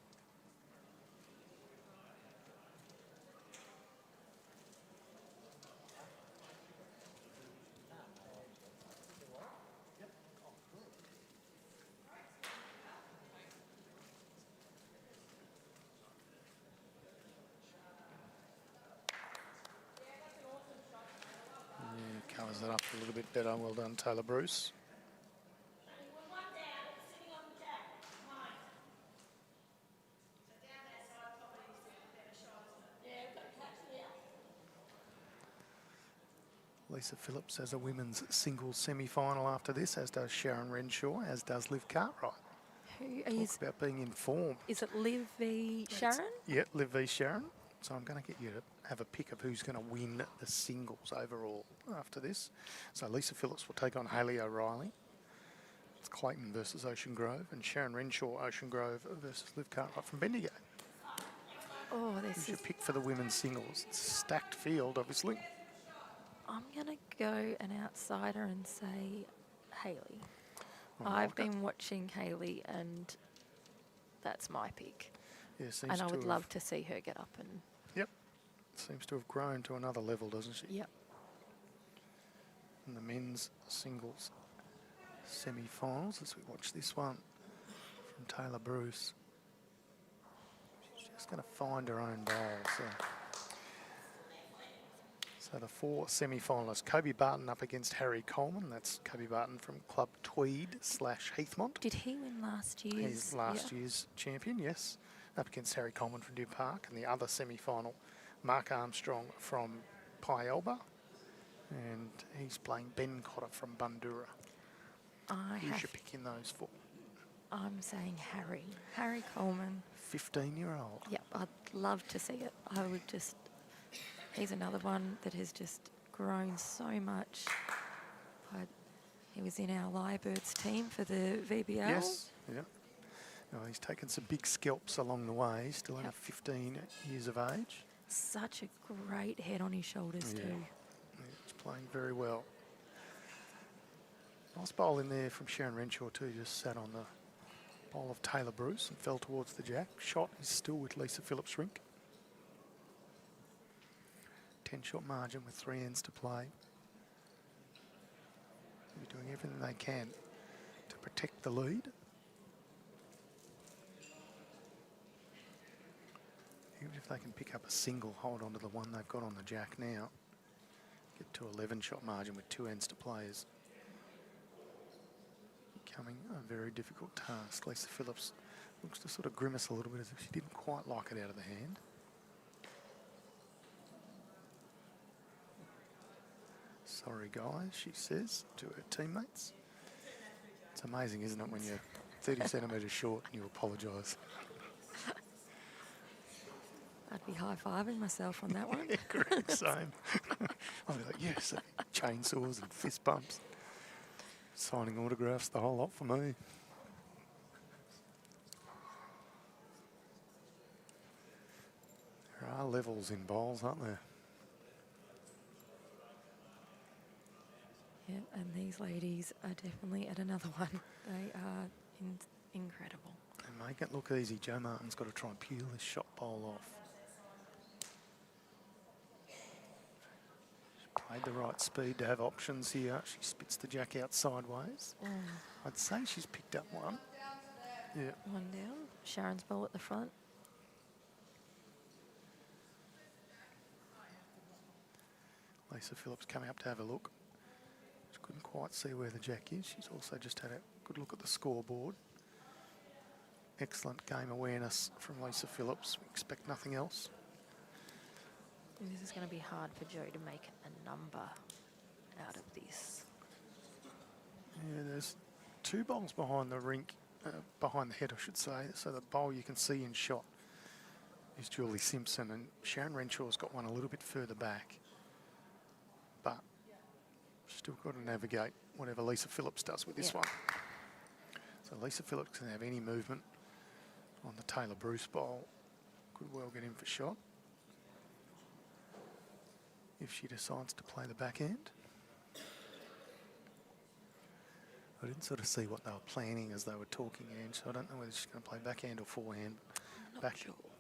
Yeah, covers it up a little bit better. Well done, Taylor Bruce. Lisa Phillips has a women's singles semi-final after this, as does Sharon Renshaw, as does Liv Cartwright. Who Talk about being in form. is it? Liv v Sharon? Yeah, Liv v Sharon. So I'm going to get you to have a pick of who's going to win the singles overall after this. So Lisa Phillips will take on Hayley O'Reilly. It's Clayton versus Ocean Grove, and Sharon Renshaw, Ocean Grove versus Liv Cartwright from Bendigo. Oh, this Who's is. your pick for the women's singles? It's a stacked field, obviously. I'm gonna go an outsider and say Hayley. I I've like it. been watching Hayley, and that's my pick. Yeah, seems And I to would have- love to see her get up and. Yep. Seems to have grown to another level, doesn't she? Yep. In the men's singles semi-finals, as we watch this one from Taylor Bruce. She's just going to find her own bowl. So the four semi-finalists: Kobe Barton up against Harry Coleman. That's Kobe Barton from Club Tweed / Heathmont. Did he win last year's? He's last year's champion, yes. Up against Harry Coleman from Dew Park. And the other semi-final, Mark Armstrong from Pyalba. And he's playing Ben Cotter from Bundura. Who's your pick in those four? I'm saying Harry. Harry Coleman. 15-year-old. Yep, I'd love to see it. I would just. He's another one that has just grown so much. He was in our Lyrebirds team for the VBL. Yes, yeah. Oh, he's taken some big scalps along the way. He's still only 15 years of age. Such a great head on his shoulders Yeah. too. Yeah, he's playing very well. Nice bowl in there from Sharon Renshaw too. Just sat on the bowl of Taylor Bruce and fell towards the jack. Shot is still with Lisa Phillips rink. 10-shot margin with 3 ends to play. They're doing everything they can to protect the lead. Even if they can pick up a single, hold on to the one they've got on the jack now. Get to 11-shot margin with 2 ends to play is becoming a very difficult task. Lisa Phillips looks to sort of grimace a little bit as if she didn't quite like it out of the hand. Sorry, guys, she says to her teammates. It's amazing, isn't it, when you're 30 centimetres short and you apologise. I'd be high-fiving myself on that one. Yeah, correct, same. I'll be like, yes, chainsaws and fist bumps. Signing autographs, the whole lot for me. There are levels in bowls, aren't there? Yeah, and these ladies are definitely at another one. They are incredible. They make it look easy. Joe Martin's got to try and peel this shot bowl off. She's played the right speed to have options here. She spits the jack out sideways. I'd say she's picked up one. Yeah. One down. Sharon's ball at the front. Lisa Phillips coming up to have a look. She couldn't quite see where the jack is. She's also just had a good look at the scoreboard. Excellent game awareness from Lisa Phillips. We expect nothing else. And this is going to be hard for Joe to make a number out of this. Yeah, there's 2 bowls behind the rink, behind the head, I should say. So the bowl you can see in shot is Julie Simpson, and Sharon Renshaw's got one a little bit further back. But still got to navigate whatever Lisa Phillips does with this one. So Lisa Phillips can have any movement on the Taylor Bruce bowl. Could well get in for shot if she decides to play the backhand. I didn't sort of see what they were planning as they were talking, and so I don't know whether she's going to play backhand or forehand.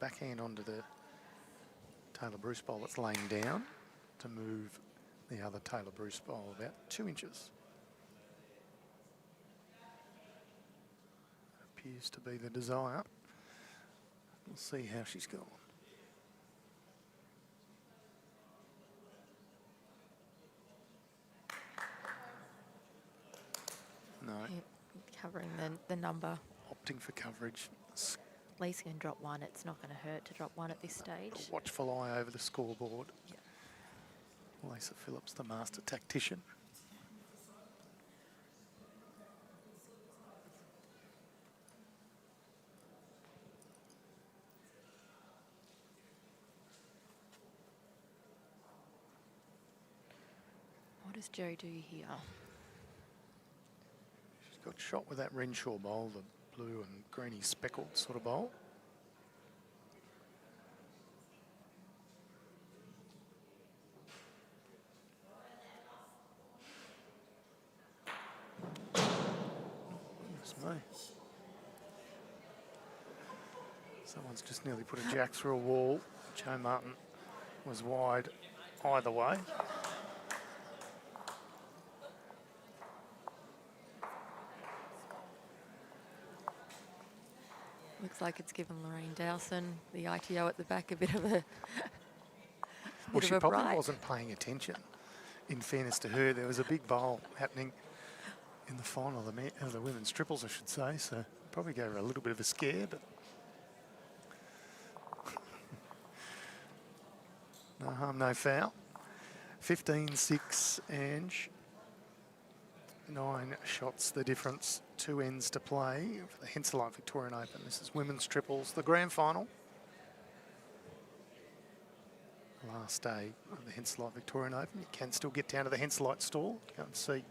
Backhand onto the Taylor Bruce bowl that's laying down to move the other Taylor Bruce bowl about 2 inches. Appears to be the desire. We'll see how she's gone. No. Yeah, covering the number. Opting for coverage. At least you can drop one. It's not going to hurt to drop one at this stage. A watchful eye over the scoreboard. Lisa Phillips, the master tactician. What does Joe do here? She's got shot with that Renshaw bowl, the blue and greeny speckled sort of bowl. Goodness me. Someone's just nearly put a jack through a wall. Joe Martin was wide either way. Looks like it's given Lorraine Dowson, the ITO at the back, a bit of a Well, she probably fright. wasn't paying attention. In fairness to her, there was a big bowl happening in the final of the women's triples, I should say, so probably gave her a little bit of a scare, but no harm, no foul. 15-6, Ange. 9 shots the difference, 2 ends to play for the Henselite Victorian Open. This is women's triples, the grand final. Last day of the Henselite Victorian Open. You can still get down to the Henselite stall to go and see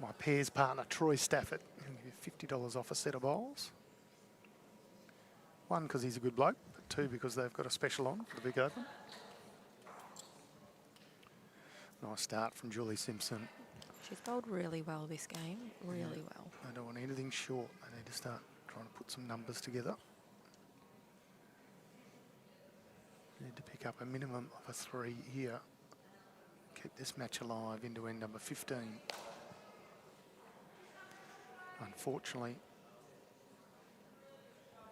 my pairs partner, Troy Stafford. He'll give you $50 off a set of bowls. 1, because he's a good bloke, but 2, because they've got a special on for the big open. Nice start from Julie Simpson. She's bowled really well this game, really well. They don't want anything short. They need to start trying to put some numbers together. Need to pick up a minimum of a 3 here. Keep this match alive into end number 15. Unfortunately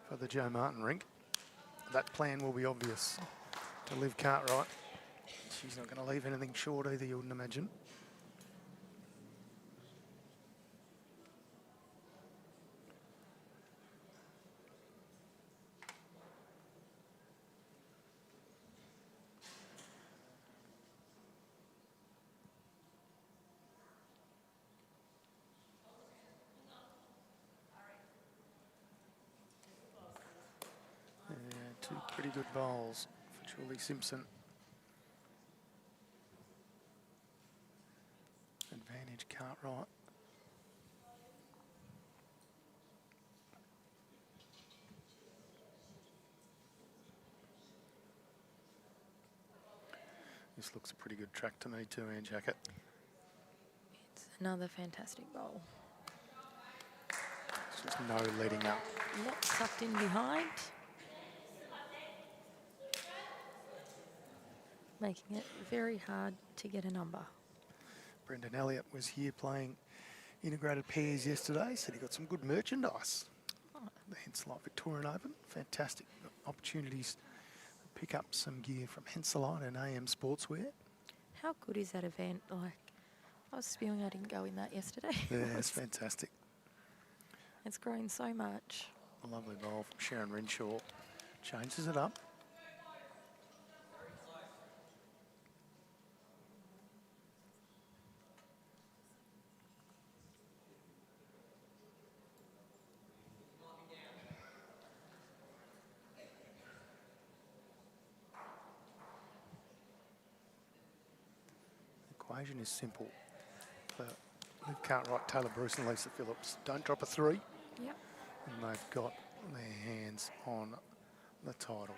for the Joe Martin rink, that plan will be obvious to Liv Cartwright. She's not going to leave anything short either, you wouldn't imagine. Two pretty good bowls for Julie Simpson. Advantage Cartwright. This looks a pretty good track to me too, Anne Jacket. It's another fantastic bowl. There's just no letting up. Not sucked in behind. Making it very hard to get a number. Brendan Elliott was here playing integrated pairs yesterday, said he got some good merchandise. The Henselite Victorian Open, fantastic opportunities to pick up some gear from Henselite and AM Sportswear. How good is that event? Like, I was spewing I didn't go in that yesterday. Yeah, it's fantastic. It's grown so much. A lovely bowl from Sharon Renshaw. Changes it up. equation is simple. For Liv Cartwright, Taylor Bruce and Lisa Phillips, don't drop a 3. Yep. And they've got their hands on the title.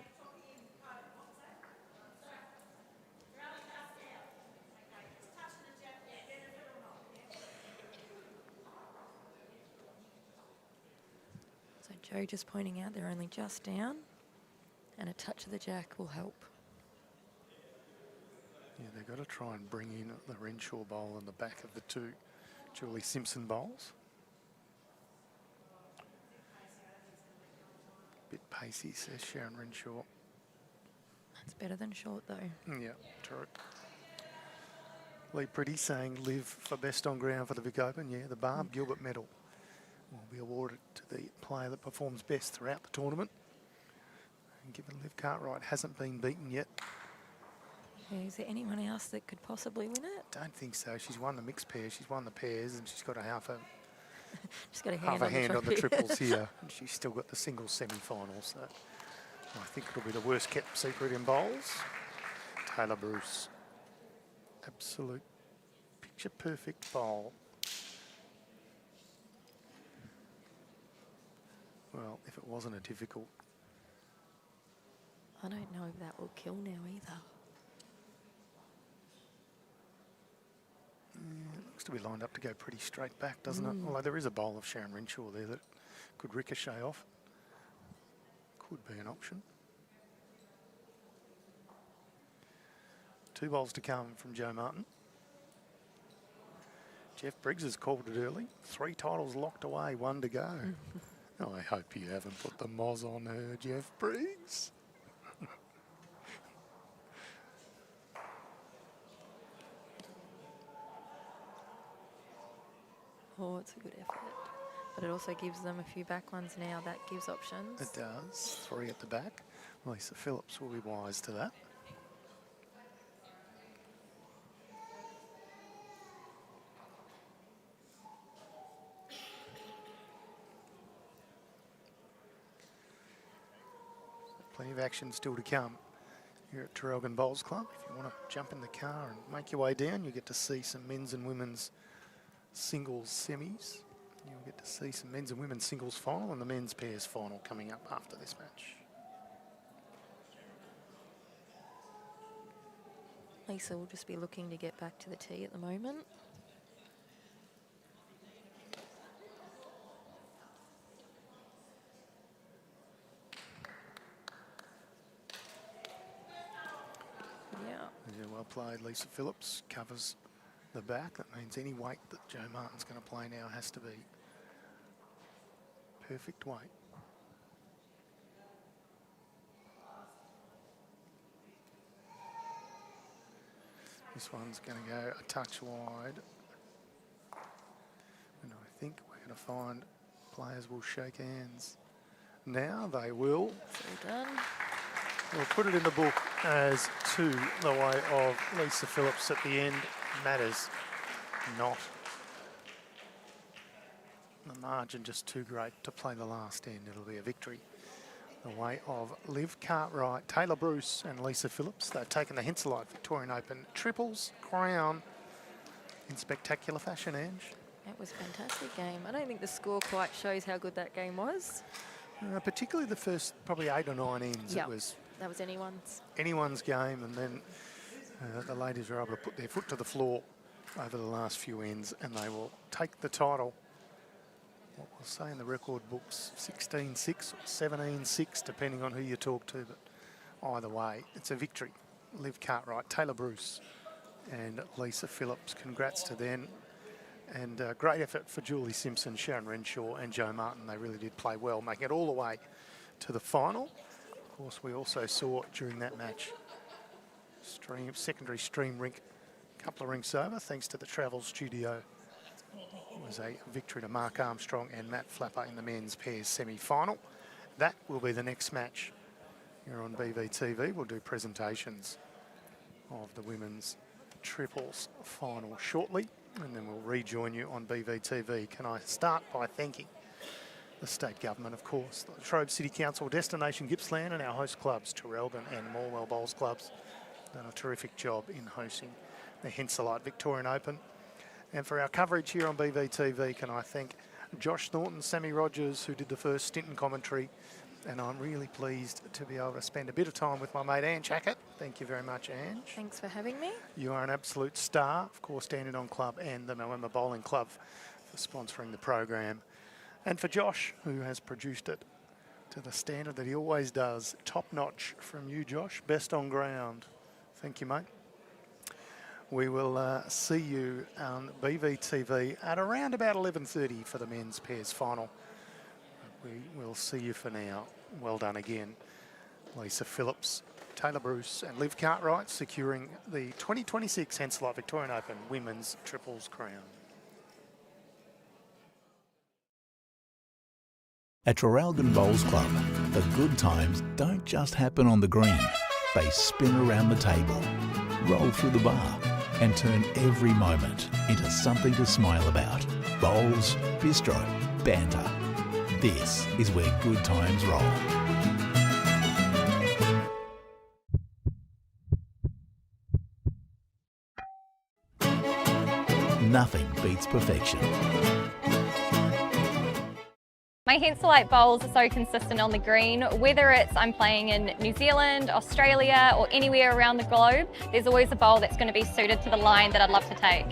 So Joe just pointing out they're only just down, and a touch of the jack will help. Yeah, they've got to try and bring in the Renshaw bowl in the back of the 2 Julie Simpson bowls. Bit pacey, says Sharon Renshaw. That's better than short, though. Yeah, true. Lee Pretty saying live for best on ground for the Vic Open. Yeah, the Barb Gilbert medal will be awarded to the player that performs best throughout the tournament. And given Liv Cartwright hasn't been beaten yet. Yeah, is there anyone else that could possibly win it? Don't think so. She's won the mixed pair, she's won the pairs, and she's got a half a Just got a half hand, a hand on the trophy. triples here. And she's still got the singles semi-final, so I think it'll be the worst kept secret in bowls. Taylor Bruce. Absolute picture perfect bowl. Well, if it wasn't a difficult. I don't know if that will kill now either. It looks to be lined up to go pretty straight back, doesn't it? Although there is a bowl of Sharon Renshaw there that could ricochet off. Could be an option. 2 bowls to come from Joe Martin. Jeff Briggs has called it early. 3 titles locked away, 1 to go. Oh, I hope you haven't put the moz on her, Jeff Briggs. Oh, it's a good effort. But it also gives them a few back ones now. That gives options. It does. 3 at the back. Lisa Phillips will be wise to that. Plenty of action still to come here at Traralgon Bowls Club. If you want to jump in the car and make your way down, you get to see some men's and women's singles semis. You'll get to see some men's and women's singles final and the men's pairs final coming up after this match. Lisa will just be looking to get back to the tee at the moment. Yeah, well played. Lisa Phillips covers the back. That means any weight that Joe Martin's going to play now has to be perfect weight. This one's going to go a touch wide. And I think we're going to find players will shake hands. Now they will. It's all done. We'll put it in the book as 2 the way of Lisa Phillips at the end. Matters not. The margin just too great to play the last end. It'll be a victory. The way of Liv Cartwright, Taylor Bruce and Lisa Phillips. They've taken the Henselite Victorian Open triples crown in spectacular fashion, Ange. It was a fantastic game. I don't think the score quite shows how good that game was. Particularly the first probably 8 or 9 ends. Yep. It was That was anyone's game, and then the ladies were able to put their foot to the floor over the last few ends, and they will take the title. What we'll say in the record books, 16-6 or 17-6, depending on who you talk to, but either way, it's a victory. Liv Cartwright, Taylor Bruce and Lisa Phillips, congrats to them. And great effort for Julie Simpson, Sharon Renshaw and Joe Martin. They really did play well, making it all the way to the final. Of course, we also saw during that match secondary stream rink, a couple of rinks over, thanks to the travel studio. It was a victory to Mark Armstrong and Matt Flapper in the men's pairs semi-final. That will be the next match here on BVTV. We'll do presentations of the women's triples final shortly, and then we'll rejoin you on BVTV. Can I start by thanking the state government, of course, the Latrobe City Council, Destination Gippsland, and our host clubs, Traralgon and Morwell Bowls Clubs, done a terrific job in hosting the Henselite Victorian Open. And for our coverage here on BVTV, can I thank Josh Thornton, Sammy Rogers, who did the first stint in commentary. And I'm really pleased to be able to spend a bit of time with my mate Ange Hackett. Thank you very much, Ange. Thanks for having me. You are an absolute star. Of course, Dandenong Club and the Moama Bowling Club for sponsoring the program. And for Josh, who has produced it to the standard that he always does. Top notch from you, Josh. Best on ground. Thank you, mate. We will see you on BVTV at around about 11:30 for the men's pairs final. We will see you for now. Well done again. Lisa Phillips, Taylor Bruce and Liv Cartwright securing the 2026 Henselite Victorian Open Women's Triples crown. At Traralgon Bowls Club, the good times don't just happen on the green. They spin around the table, roll through the bar, and turn every moment into something to smile about. Bowls, bistro, banter. This is where good times roll. Nothing beats perfection. My Henselite bowls are so consistent on the green, whether it's I'm playing in New Zealand, Australia or anywhere around the globe, there's always a bowl that's going to be suited to the line that I'd love to take.